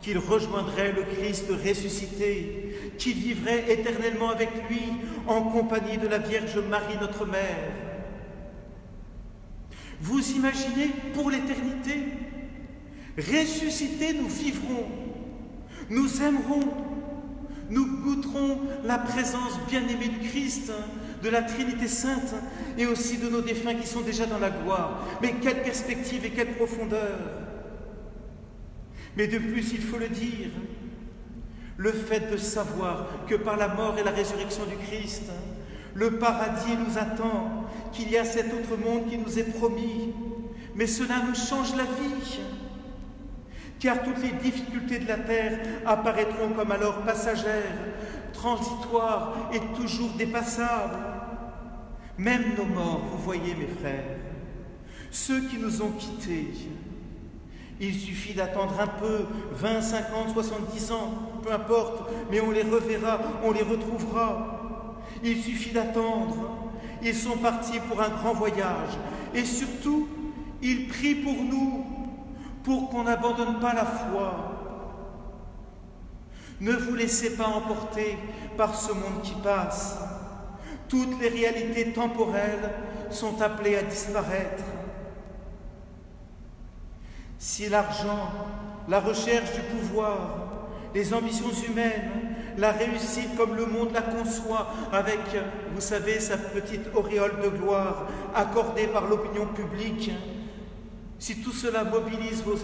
Speaker 1: qu'ils rejoindraient le Christ ressuscité, qu'ils vivraient éternellement avec lui en compagnie de la Vierge Marie, notre Mère. Vous imaginez pour l'éternité, ressuscités, nous vivrons, nous aimerons, nous goûterons la présence bien-aimée du Christ, de la Trinité Sainte et aussi de nos défunts qui sont déjà dans la gloire. Mais quelle perspective et quelle profondeur! Mais de plus, il faut le dire, le fait de savoir que par la mort et la résurrection du Christ, le paradis nous attend, qu'il y a cet autre monde qui nous est promis, mais cela nous change la vie, car toutes les difficultés de la terre apparaîtront comme alors passagères, transitoires et toujours dépassables. Même nos morts, vous voyez mes frères, ceux qui nous ont quittés, il suffit d'attendre un peu, 20, 50, 70 ans, peu importe, mais on les reverra, on les retrouvera. Il suffit d'attendre. Ils sont partis pour un grand voyage. Et surtout, ils prient pour nous, pour qu'on n'abandonne pas la foi. Ne vous laissez pas emporter par ce monde qui passe. Toutes les réalités temporelles sont appelées à disparaître. Si l'argent, la recherche du pouvoir, les ambitions humaines, la réussite comme le monde la conçoit avec, vous savez, sa petite auréole de gloire accordée par l'opinion publique, si tout cela mobilise vos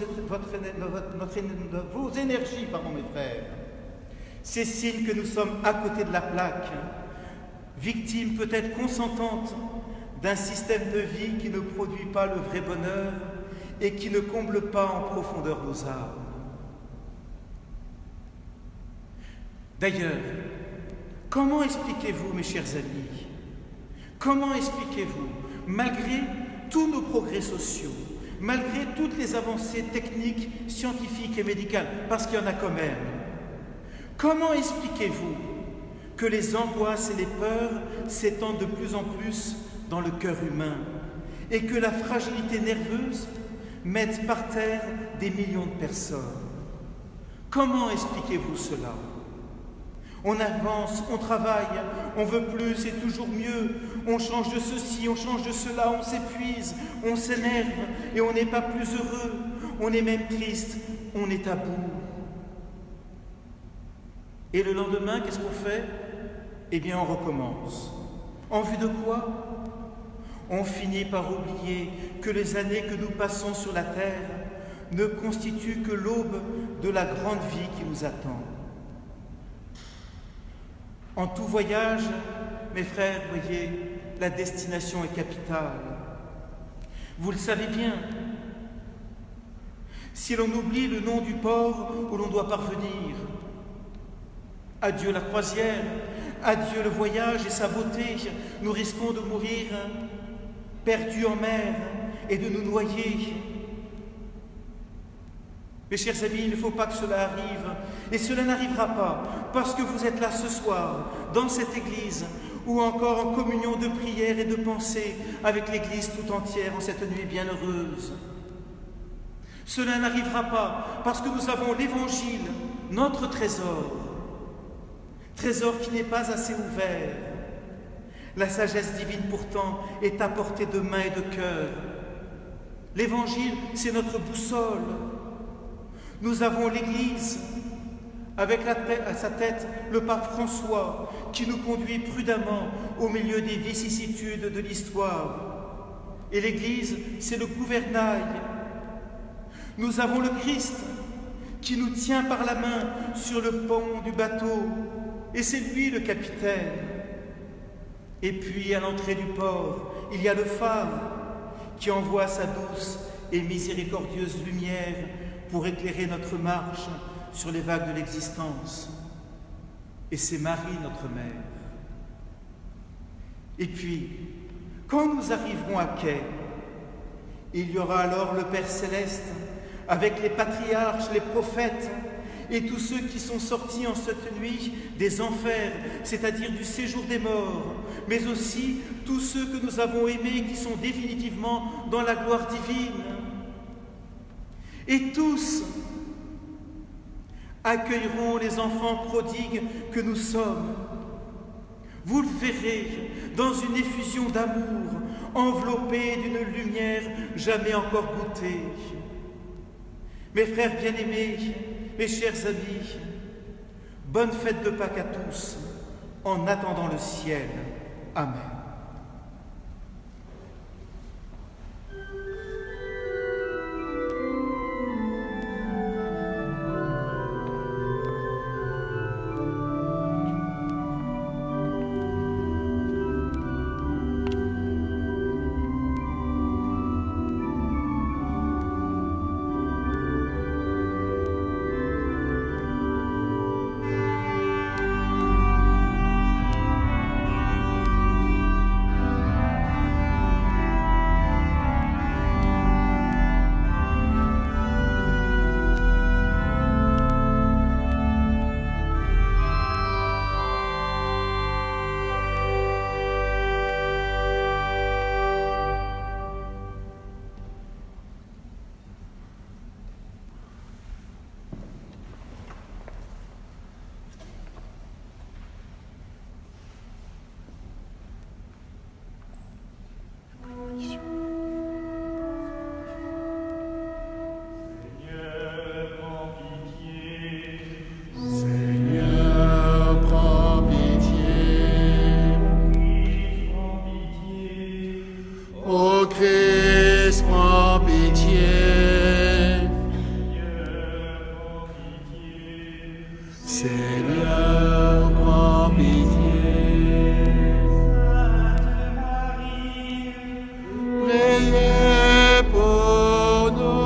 Speaker 1: énergies, mes frères, c'est signe que nous sommes à côté de la plaque, victimes peut-être consentantes d'un système de vie qui ne produit pas le vrai bonheur et qui ne comble pas en profondeur nos âmes. D'ailleurs, comment expliquez-vous, mes chers amis, comment expliquez-vous, malgré tous nos progrès sociaux, malgré toutes les avancées techniques, scientifiques et médicales, parce qu'il y en a quand même. Comment expliquez-vous que les angoisses et les peurs s'étendent de plus en plus dans le cœur humain et que la fragilité nerveuse mette par terre des millions de personnes? Comment expliquez-vous cela? On avance, on travaille, on veut plus et toujours mieux, on change de ceci, on change de cela, on s'épuise, on s'énerve et on n'est pas plus heureux, on est même triste, on est à bout. Et le lendemain, qu'est-ce qu'on fait? Eh bien, on recommence. En vue de quoi? On finit par oublier que les années que nous passons sur la terre ne constituent que l'aube de la grande vie qui nous attend. En tout voyage, mes frères, voyez, la destination est capitale. Vous le savez bien. Si l'on oublie le nom du port où l'on doit parvenir, adieu la croisière, adieu le voyage et sa beauté, nous risquons de mourir perdus en mer et de nous noyer. Mes chers amis, il ne faut pas que cela arrive, et cela n'arrivera pas parce que vous êtes là ce soir, dans cette église, ou encore en communion de prière et de pensée avec l'église tout entière en cette nuit bienheureuse. Cela n'arrivera pas parce que nous avons l'évangile, notre trésor qui n'est pas assez ouvert. La sagesse divine pourtant est à portée de main et de cœur. L'évangile, c'est notre boussole. Nous avons l'Église, avec à sa tête le pape François, qui nous conduit prudemment au milieu des vicissitudes de l'histoire. Et l'Église, c'est le gouvernail. Nous avons le Christ, qui nous tient par la main sur le pont du bateau, et c'est lui le capitaine. Et puis, à l'entrée du port, il y a le phare, qui envoie sa douce et miséricordieuse lumière pour éclairer notre marche sur les vagues de l'existence. Et c'est Marie, notre mère. Et puis, quand nous arriverons à quai, il y aura alors le Père Céleste, avec les patriarches, les prophètes, et tous ceux qui sont sortis en cette nuit des enfers, c'est-à-dire du séjour des morts, mais aussi tous ceux que nous avons aimés qui sont définitivement dans la gloire divine. Et tous accueilleront les enfants prodigues que nous sommes. Vous le verrez dans une effusion d'amour, enveloppée d'une lumière jamais encore goûtée. Mes frères bien-aimés, mes chers amis, bonne fête de Pâques à tous, en attendant le ciel. Amen.
Speaker 3: Seigneur, prends pitié. Priez pour nous.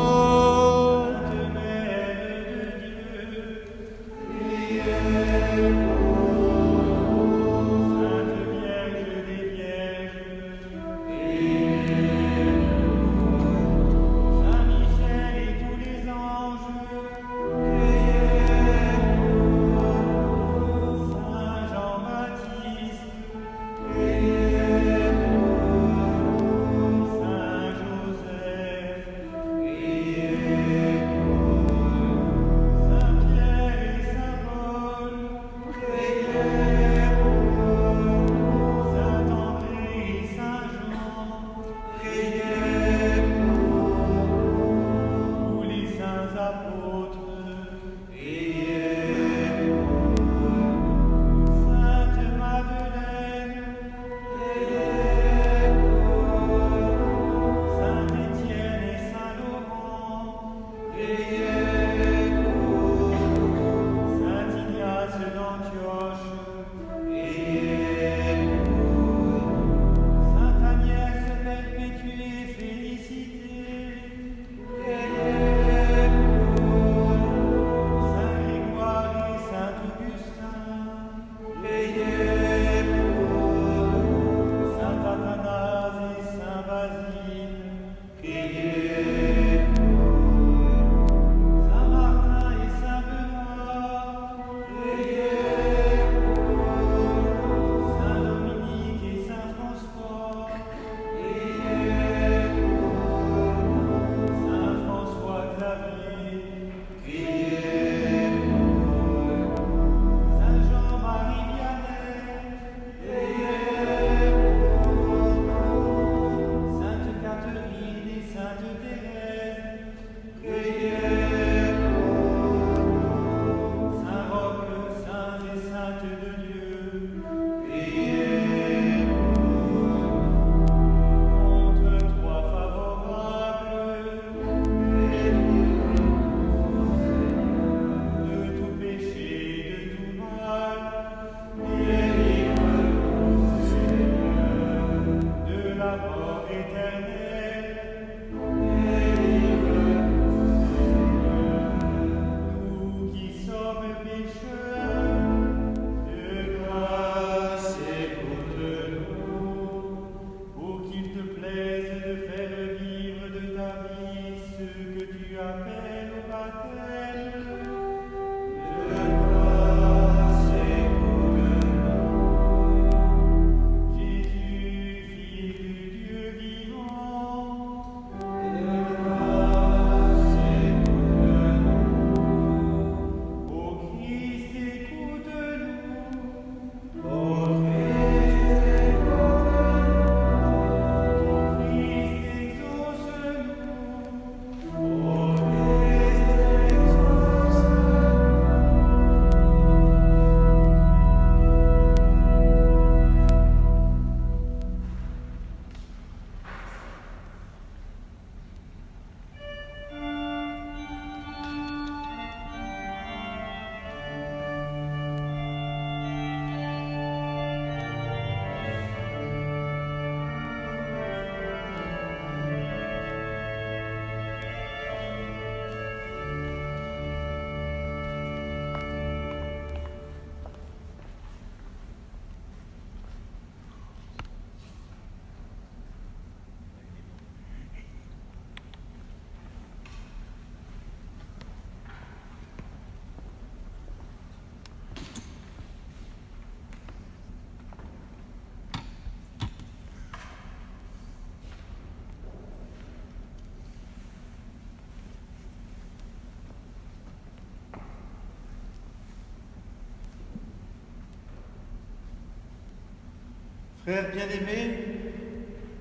Speaker 1: Frères bien-aimés,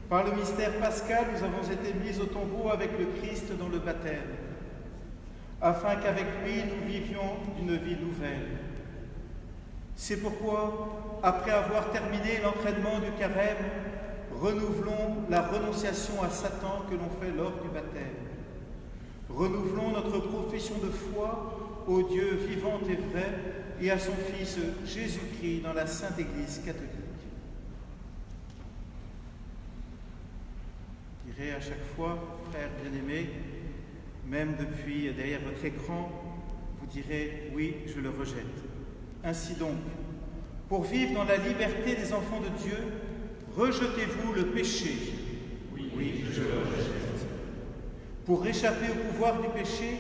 Speaker 1: par le mystère pascal, nous avons été mis au tombeau avec le Christ dans le baptême, afin qu'avec lui nous vivions une vie nouvelle. C'est pourquoi, après avoir terminé l'entraînement du carême, renouvelons la renonciation à Satan que l'on fait lors du baptême. Renouvelons notre profession de foi au Dieu vivant et vrai et à son Fils Jésus-Christ dans la Sainte Église catholique. Je dirais à chaque fois, frères bien-aimés, même depuis derrière votre écran, vous direz « oui, je le rejette ». Ainsi donc, pour vivre dans la liberté des enfants de Dieu, rejetez-vous le péché. Oui, je le rejette. Pour échapper au pouvoir du péché,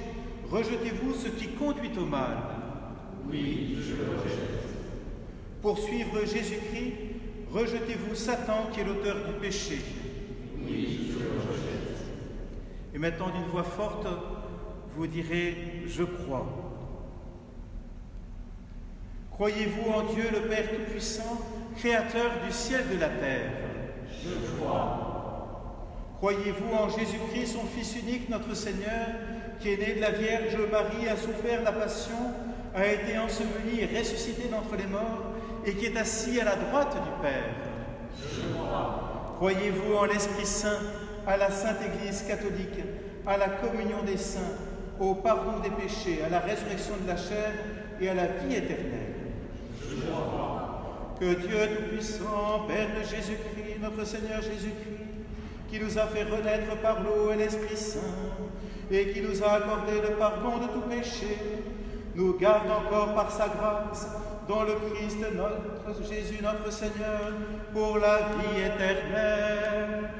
Speaker 1: rejetez-vous ce qui conduit au mal. Oui, je le rejette. Pour suivre Jésus-Christ, rejetez-vous Satan qui est l'auteur du péché. Oui, je le rejette. Et maintenant, d'une voix forte, vous direz « je crois ». Croyez-vous en Dieu le Père Tout-Puissant, Créateur du ciel et de la terre? Je crois. Croyez-vous en Jésus-Christ, son Fils unique, notre Seigneur, qui est né de la Vierge Marie, a souffert la passion, a été enseveli et ressuscité d'entre les morts, et qui est assis à la droite du Père? Je crois. Croyez-vous en l'Esprit Saint, à la Sainte Église catholique, à la communion des saints, au pardon des péchés, à la résurrection de la chair et à la vie éternelle? Que Dieu Tout-Puissant, Père de Jésus-Christ, notre Seigneur Jésus-Christ, qui nous a fait renaître par l'eau et l'Esprit Saint, et qui nous a accordé le pardon de tout péché, nous garde encore par sa grâce dans le Christ notre Jésus, notre Seigneur, pour la vie éternelle.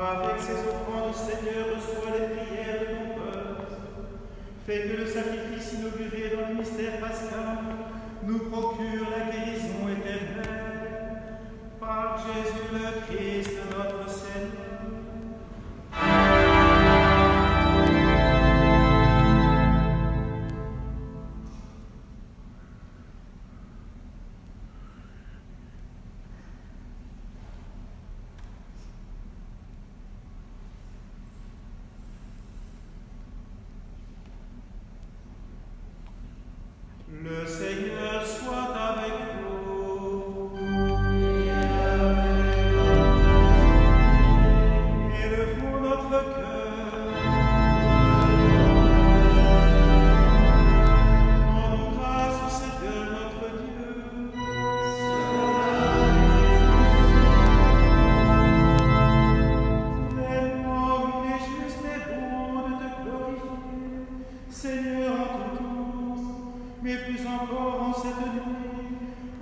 Speaker 1: Avec ces offrandes, Seigneur, reçois les prières de ton peuple. Fais que le sacrifice inauguré dans le mystère pascal nous procure la guérison éternelle. Par Jésus le Christ, notre Seigneur. Le Seigneur soit avec vous. Élevons notre cœur. Rendons grâce au Seigneur notre Dieu. Tellement il est juste et bon de te glorifier, Seigneur, en tout temps, mais plus encore en cette nuit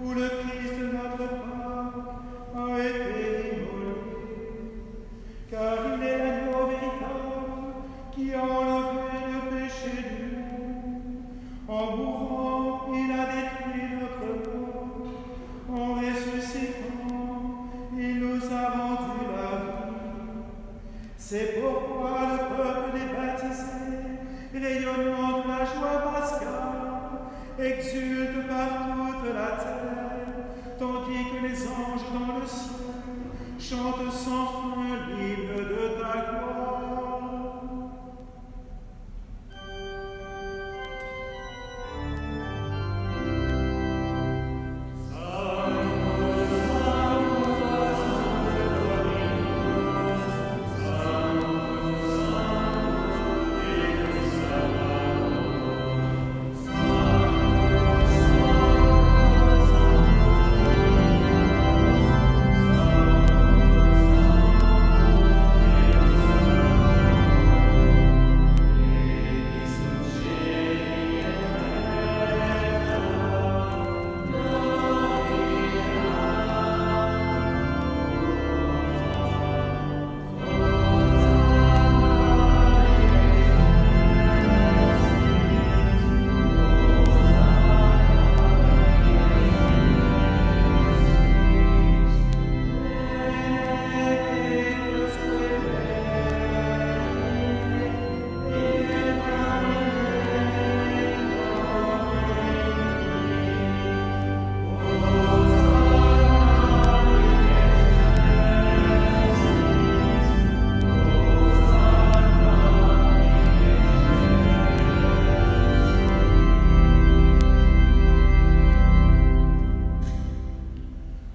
Speaker 1: où le Christ notre Pâque a été immolé. Car il est l'agneau véritable qui a enlevé le péché du monde. En mourant, il a détruit notre mort. En ressuscitant, il nous a rendu la vie. C'est pourquoi le peuple des baptisés, rayonnant de la joie pascale, exulte par toute la terre, tandis que les anges dans le ciel chantent sans fin l'hymne de ta gloire.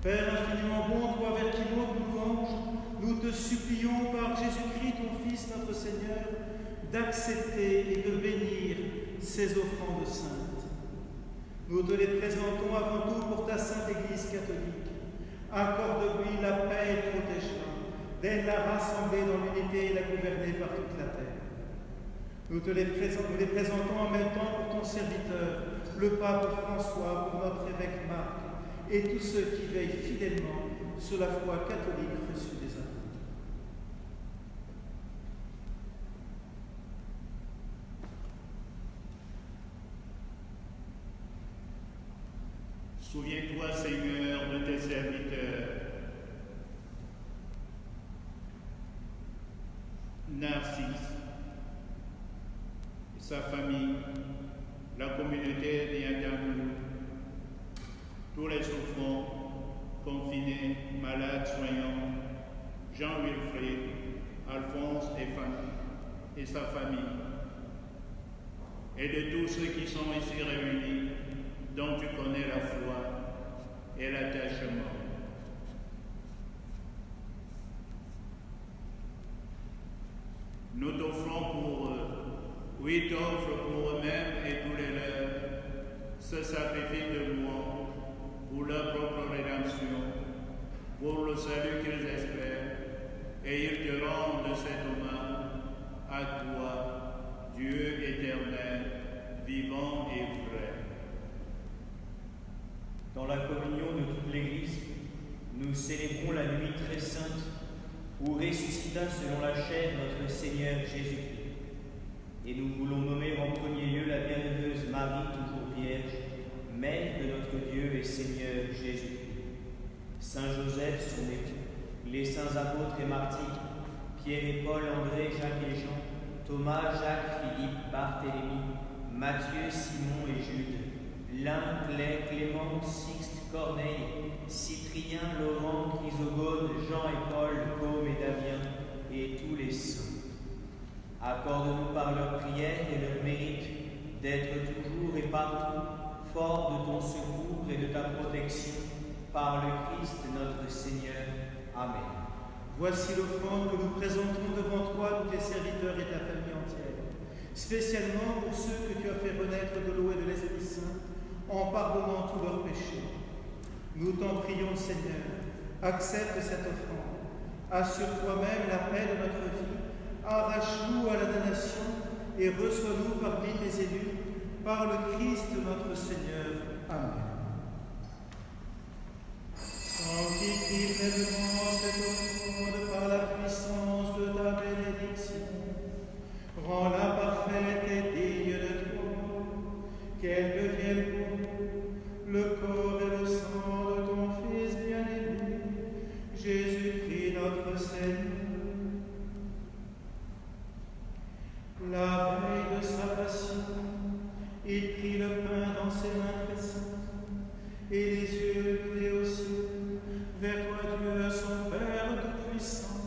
Speaker 1: Père infiniment bon, toi vers qui monte nous louange, nous te supplions par Jésus-Christ, ton Fils, notre Seigneur, d'accepter et de bénir ces offrandes saintes. Nous te les présentons avant tout pour ta sainte Église catholique. Accorde-lui la paix et protège-la, d'aide-la rassemblée dans l'unité et la gouverner par toute la terre. Nous les présentons en même temps pour ton serviteur, le pape François, pour notre évêque Marc, et tous ceux qui veillent fidèlement sur la foi catholique reçue des apôtres.
Speaker 8: Souviens-toi, Seigneur, de tes serviteurs. Narcisse et sa famille, la communauté d'Iatamou, tous les souffrants, confinés, malades, soignants, Jean-Wilfrid, Alphonse et sa famille, et de tous ceux qui sont ici réunis, dont tu connais la foi et l'attachement. Nous t'offrons pour eux, oui, t'offrent pour eux-mêmes et tous les leurs, ce sacrifice de louange pour leur propre rédemption, pour le salut qu'ils espèrent, et ils te rendent de cet hommage à toi, Dieu éternel, vivant et vrai.
Speaker 9: Dans la communion de toute l'Église, nous célébrons la nuit très sainte
Speaker 2: où ressuscita selon la chair notre Seigneur Jésus-Christ. Et nous voulons nommer en premier lieu la bienheureuse Marie, toujours vierge, mère de notre Dieu et Seigneur Jésus-Christ. Saint Joseph, son époux, les saints apôtres et martyrs, Pierre et Paul, André, Jacques et Jean, Thomas, Jacques, Philippe, Barthélemy, Matthieu, Simon et Jude, Lin, Claire, Clément, Sixte, Corneille, Cyprien, Laurent, Chrysogone, Jean et Paul, Côme et Damien, et tous les saints. Accorde-nous par leur prière et leur mérite d'être toujours et partout forts de ton secours et de ta protection, par le Christ notre Seigneur. Amen.
Speaker 1: Voici l'offrande que nous présentons devant toi, nous tes serviteurs et ta famille entière, spécialement pour ceux que tu as fait renaître de l'eau et de l'Esprit Saint, en pardonnant tous leurs péchés. Nous t'en prions, Seigneur, accepte cette offrande, assure toi-même la paix de notre vie, arrache-nous à la damnation et reçois-nous parmi tes élus, par le Christ notre Seigneur. Amen. Sanctifie pleinement cette offrande par la puissance de ta bénédiction. Rends-la parfaite et digne de toi, qu'elle devienne pour nous le corps et le sang de ton Fils bien-aimé, Jésus-Christ notre Seigneur. La veille de sa passion, il prit le pain dans ses mains très saintes, et les yeux levés au ciel, vers toi Dieu, son Père Tout-Puissant.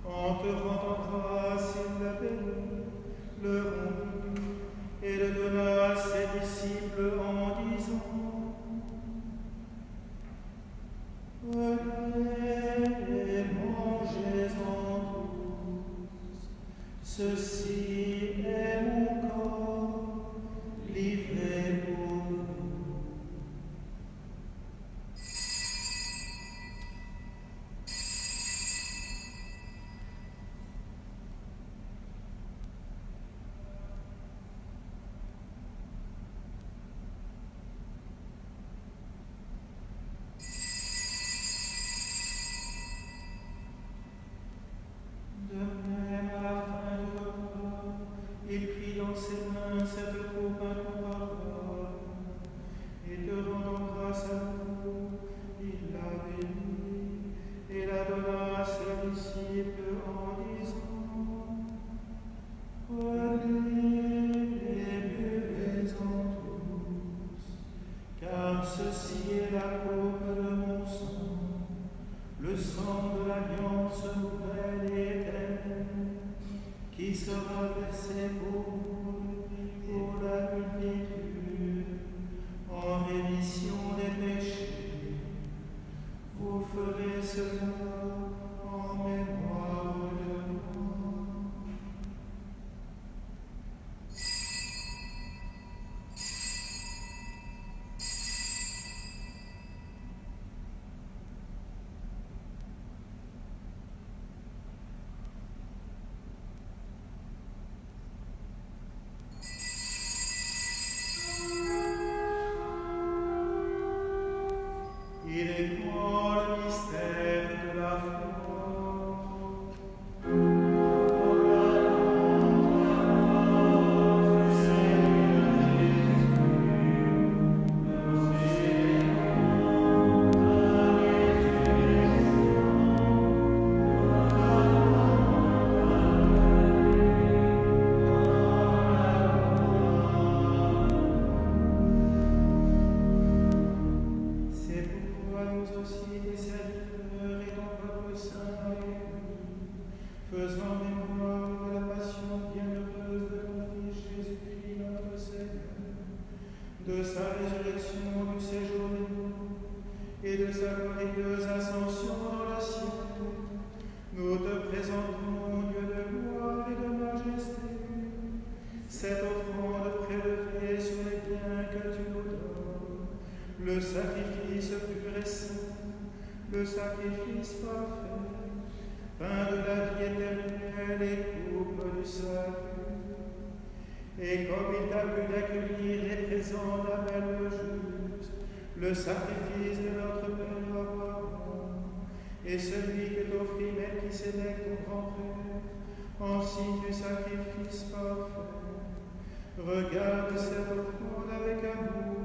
Speaker 1: En te rendant grâce, il la bénit, le rompit, et le donna à ses disciples en disant: Venez et mangez-en tous, ceci est mon corps, livré pour vous. De même, à la fin du repas, il prit dans ses mains cette coupe incomparable, et te rendant grâce à vous, il la bénit, et la donna à ses disciples en disant: Prenez et buvez-en tous, car ceci est la coupe de mon sang, le sang de l'alliance nouvelle et éternelle, qui sera versé pour vous pour la multitude, en rémission des péchés. Vous ferez cela en mémoire de moi. Il est grand le mystère de la foi. C'est pourquoi nous aussi, tes serviteurs et ton peuple saint et faisant mémoire de la passion bienheureuse de ton Fils Jésus-Christ notre Seigneur, de sa résurrection du séjour des morts et de sa glorieuse ascension dans le ciel, nous te présentons, Dieu de gloire et de majesté, cette offrande prélevée sur les biens que tu nous donnes, le sacrifice pur et saint, le sacrifice parfait, pain de la vie éternelle et coupe du salut. Et comme il t'a plu d'accueillir les présents d'Abel le juste, le sacrifice de notre Père Abraham, et celui que t'offrit Melchisédek ton grand-père, en signe du sacrifice parfait. Regarde cette offrande avec amour,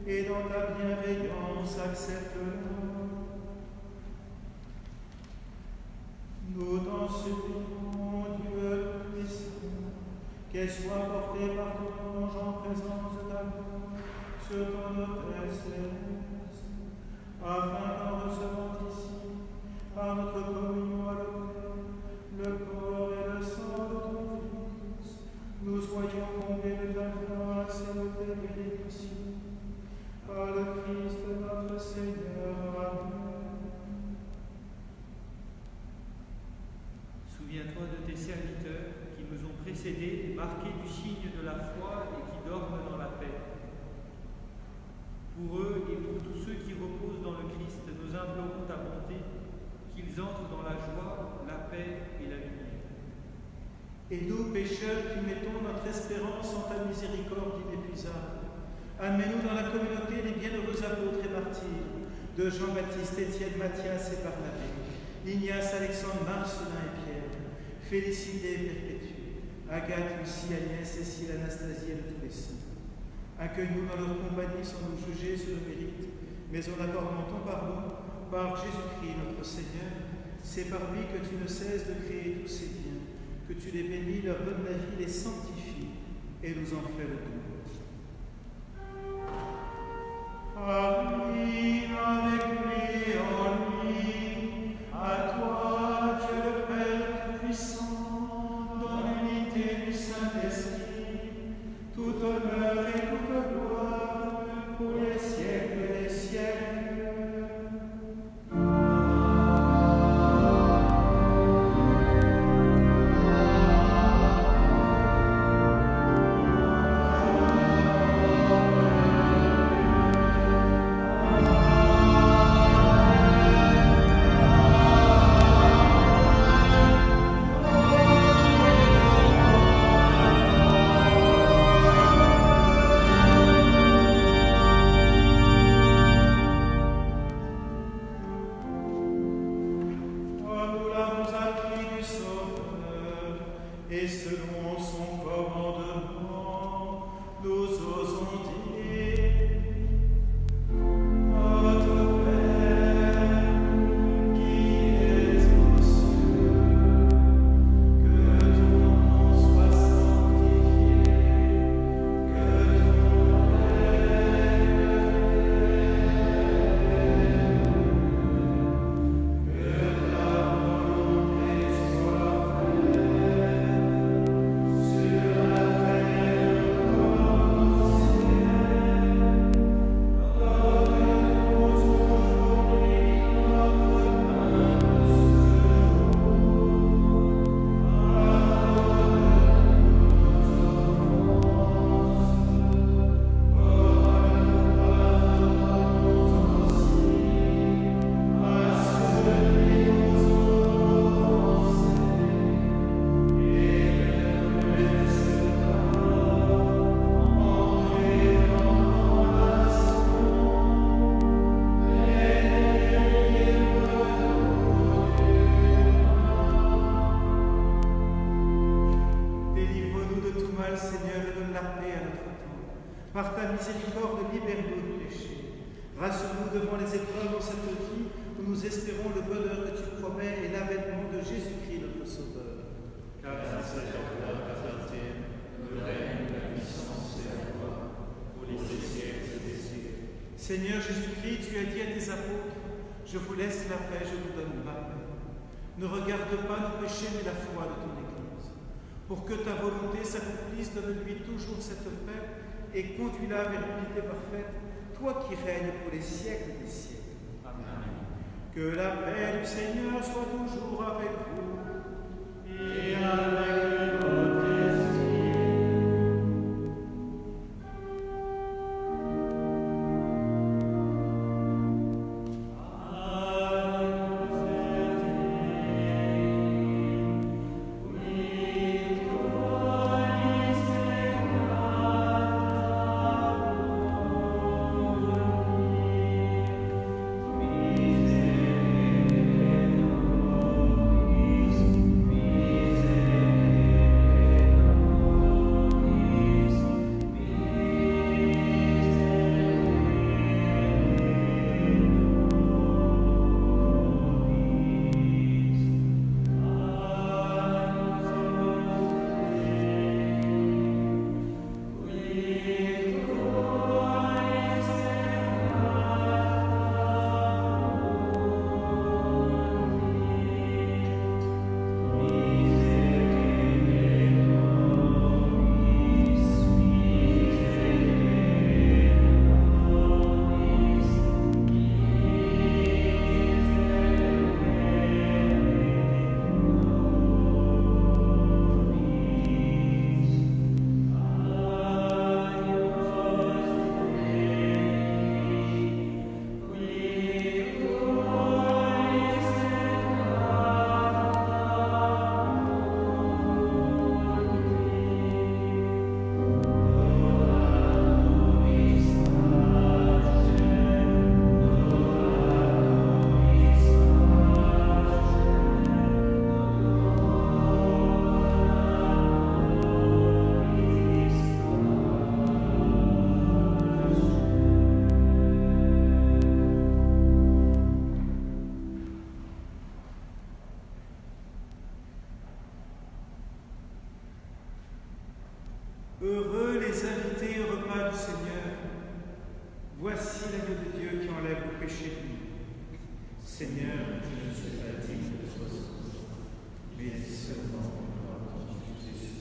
Speaker 1: et dans ta bienveillance accepte-la. Nous t'en supplions, Dieu Tout-Puissant, qu'elle soit portée par ton ange en présence de ta gloire sur ton autel céleste, afin qu'en recevant ici, par notre communion à l'autel, le corps et le sang de ton Fils, nous soyons comblés de ta grâce et de tes bénédictions. Par le Christ notre Seigneur. Amen.
Speaker 2: Souviens-toi de tes serviteurs qui nous ont précédés, marqués du signe de la foi et qui dorment dans la paix. Pour eux et pour tous ceux qui reposent dans le Christ, nous implorons ta bonté, qu'ils entrent dans la joie, la paix et la lumière.
Speaker 1: Et nous, pécheurs, qui mettons notre espérance en ta miséricorde inépuisable, admets-nous dans la communauté des bienheureux apôtres et martyrs de Jean-Baptiste, Étienne, Matthias et Barnabé, Ignace, Alexandre, Marcelin et Pierre, Félicité et Perpétue, Agathe, Lucie, Agnès, Cécile, Anastasie et de tous les saints. Accueille-nous dans leur compagnie sans nous juger sur le mérite, mais en accordant ton pardon par Jésus-Christ notre Seigneur. C'est par lui que tu ne cesses de créer tous ces biens, que tu les bénis, leur donnes la vie, les sanctifies et nous en fais le don. Amen, avec lui, en lui, à toi, Dieu le Père Tout-Puissant, dans l'unité du Saint-Esprit, tout honneur et toute gloire pour les siècles des siècles. Par ta miséricorde, libère-nous du péché. Rassure-nous devant les épreuves dans cette vie où nous espérons le bonheur que tu promets et l'avènement de Jésus-Christ, notre Sauveur.
Speaker 8: Car c'est en toi qu'appartiennent le règne, la puissance et la gloire pour les siècles des siècles.
Speaker 1: Seigneur Jésus-Christ, tu as dit à tes apôtres, je vous laisse la paix, je vous donne ma paix. Ne regarde pas nos péchés, mais la foi de ton Église. Pour que ta volonté s'accomplisse, donne-lui toujours cette paix et conduis-la vers l'unité parfaite, toi qui règnes pour les siècles des siècles. Amen. Que la paix du Seigneur soit toujours avec vous et avec votre esprit.
Speaker 9: Amen.
Speaker 1: Heureux les invités au repas du Seigneur. Voici l'agneau de Dieu qui enlève le péché du monde. Seigneur, je ne suis pas digne de toi, mais dis seulement quand Jésus.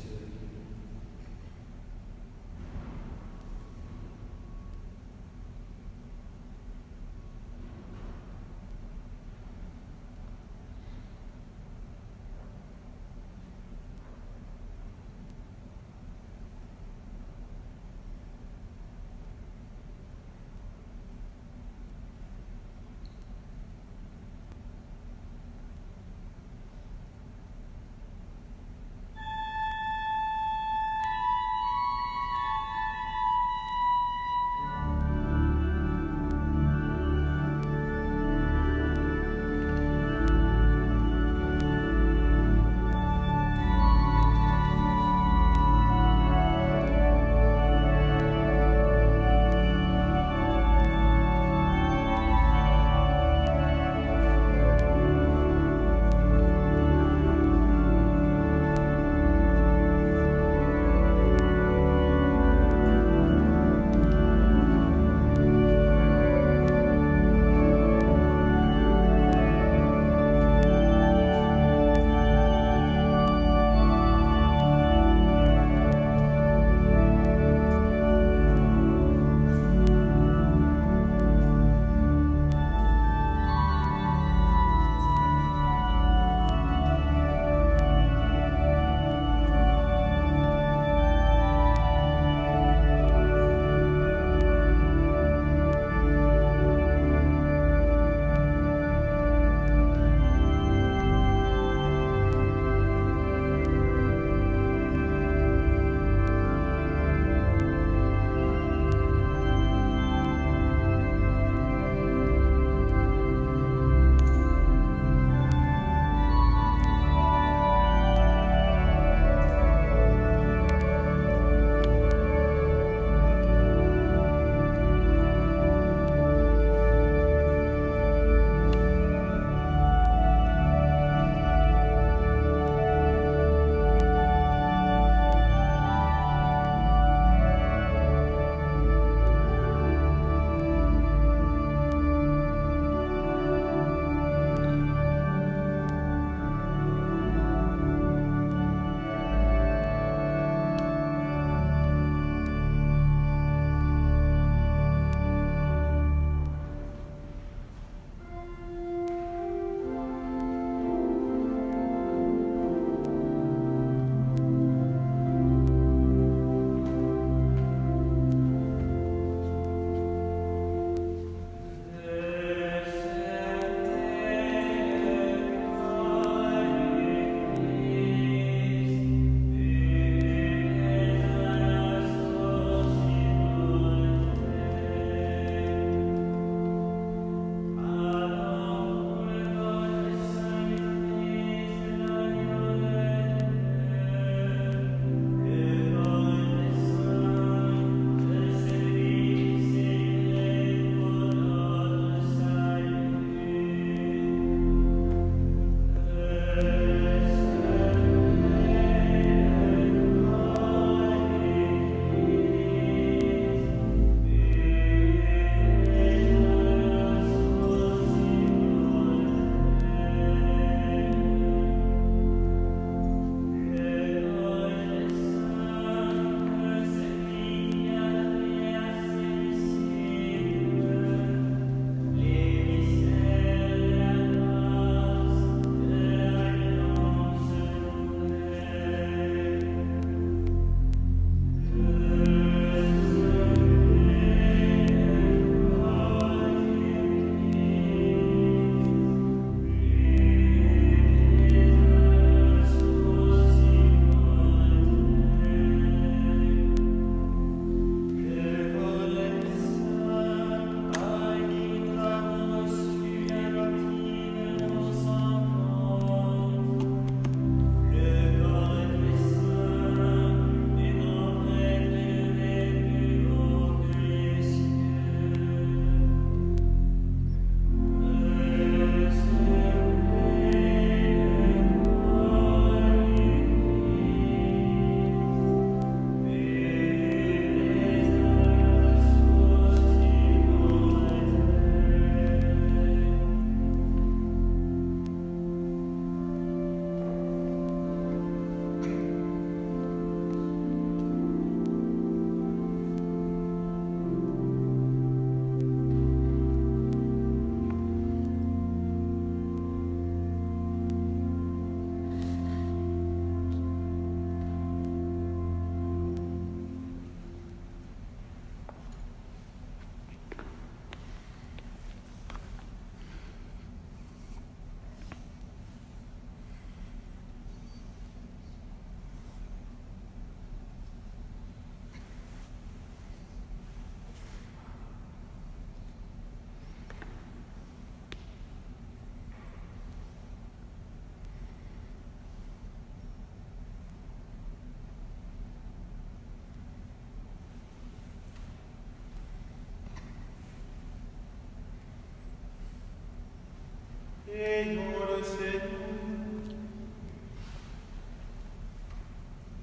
Speaker 1: Prions le Seigneur.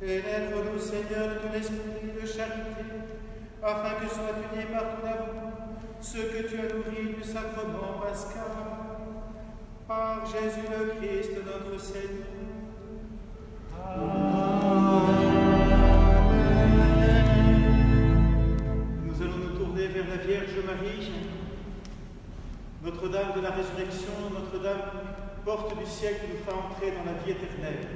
Speaker 1: Élève-nous, Seigneur, de ton esprit de charité, afin que soient unis par ton amour ceux que tu as nourris du sacrement pascal. Par Jésus le Christ, notre Seigneur. Nous allons nous tourner vers la Vierge Marie, Notre-Dame de la Résurrection, Notre-Dame, porte du ciel qui nous fera entrer dans la vie éternelle.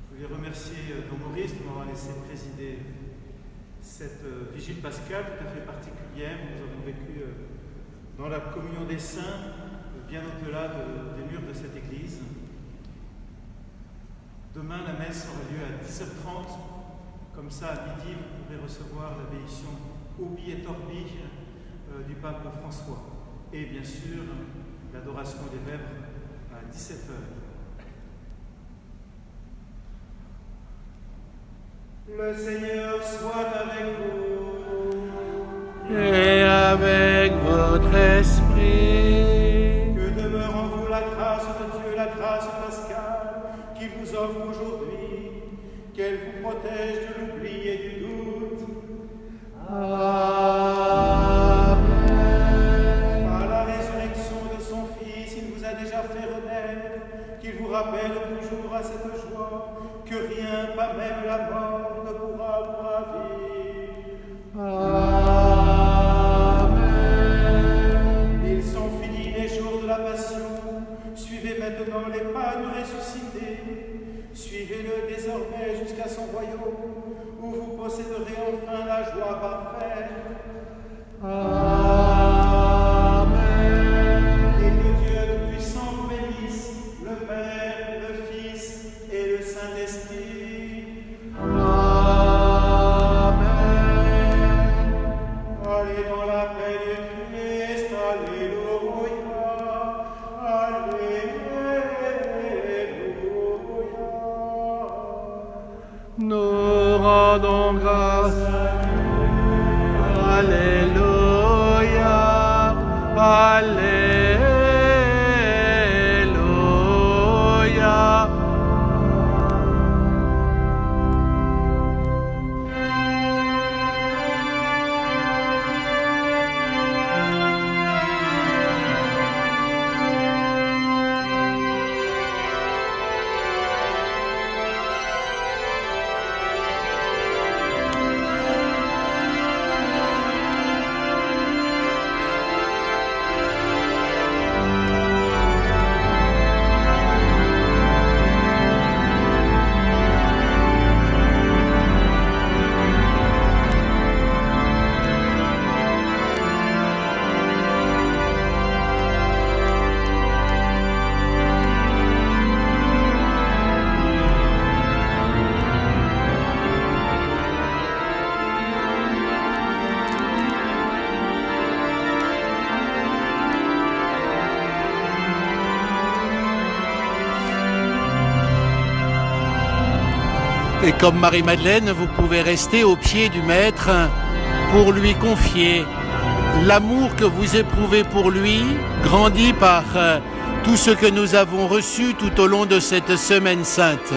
Speaker 1: Je voulais remercier Don Maurice de m'avoir laissé présider cette vigile pascale tout à fait particulière. Nous avons vécu dans la communion des saints, bien au-delà des murs de cette église. Demain, la messe aura lieu à 10h30. Comme ça, à midi, vous pourrez recevoir la bénédiction Ubi et Orbi du pape François. Et bien sûr, l'adoration des vêpres à 17h. Le Seigneur soit avec vous.
Speaker 3: Et avec votre esprit.
Speaker 1: Que demeure en vous la grâce de Dieu, la grâce pascale qui vous offre aujourd'hui, qu'elle vous protège de l'oubli et du doute.
Speaker 3: Amen.
Speaker 1: Par la résurrection de son Fils, il vous a déjà fait renaître, qu'il vous rappelle toujours à cette joie que rien, pas même la mort, ne pourra vous ravir.
Speaker 3: Amen.
Speaker 1: Ils sont finis les jours de la passion. Suivez maintenant les pas du ressuscité. Suivez-le désormais jusqu'à son royaume, où vous posséderez enfin la joie parfaite.
Speaker 3: Amen.
Speaker 1: Et que Dieu Tout-Puissant vous bénisse, le Père, le Fils et le Saint-Esprit.
Speaker 3: Amen.
Speaker 1: Allez dans la paix du Christ, alléluia, alléluia.
Speaker 3: Nous rendons grâce à Dieu. Alléluia. Alléluia.
Speaker 7: Et comme Marie-Madeleine, vous pouvez rester au pied du Maître pour lui confier l'amour que vous éprouvez pour lui, grandi par tout ce que nous avons reçu tout au long de cette Semaine Sainte.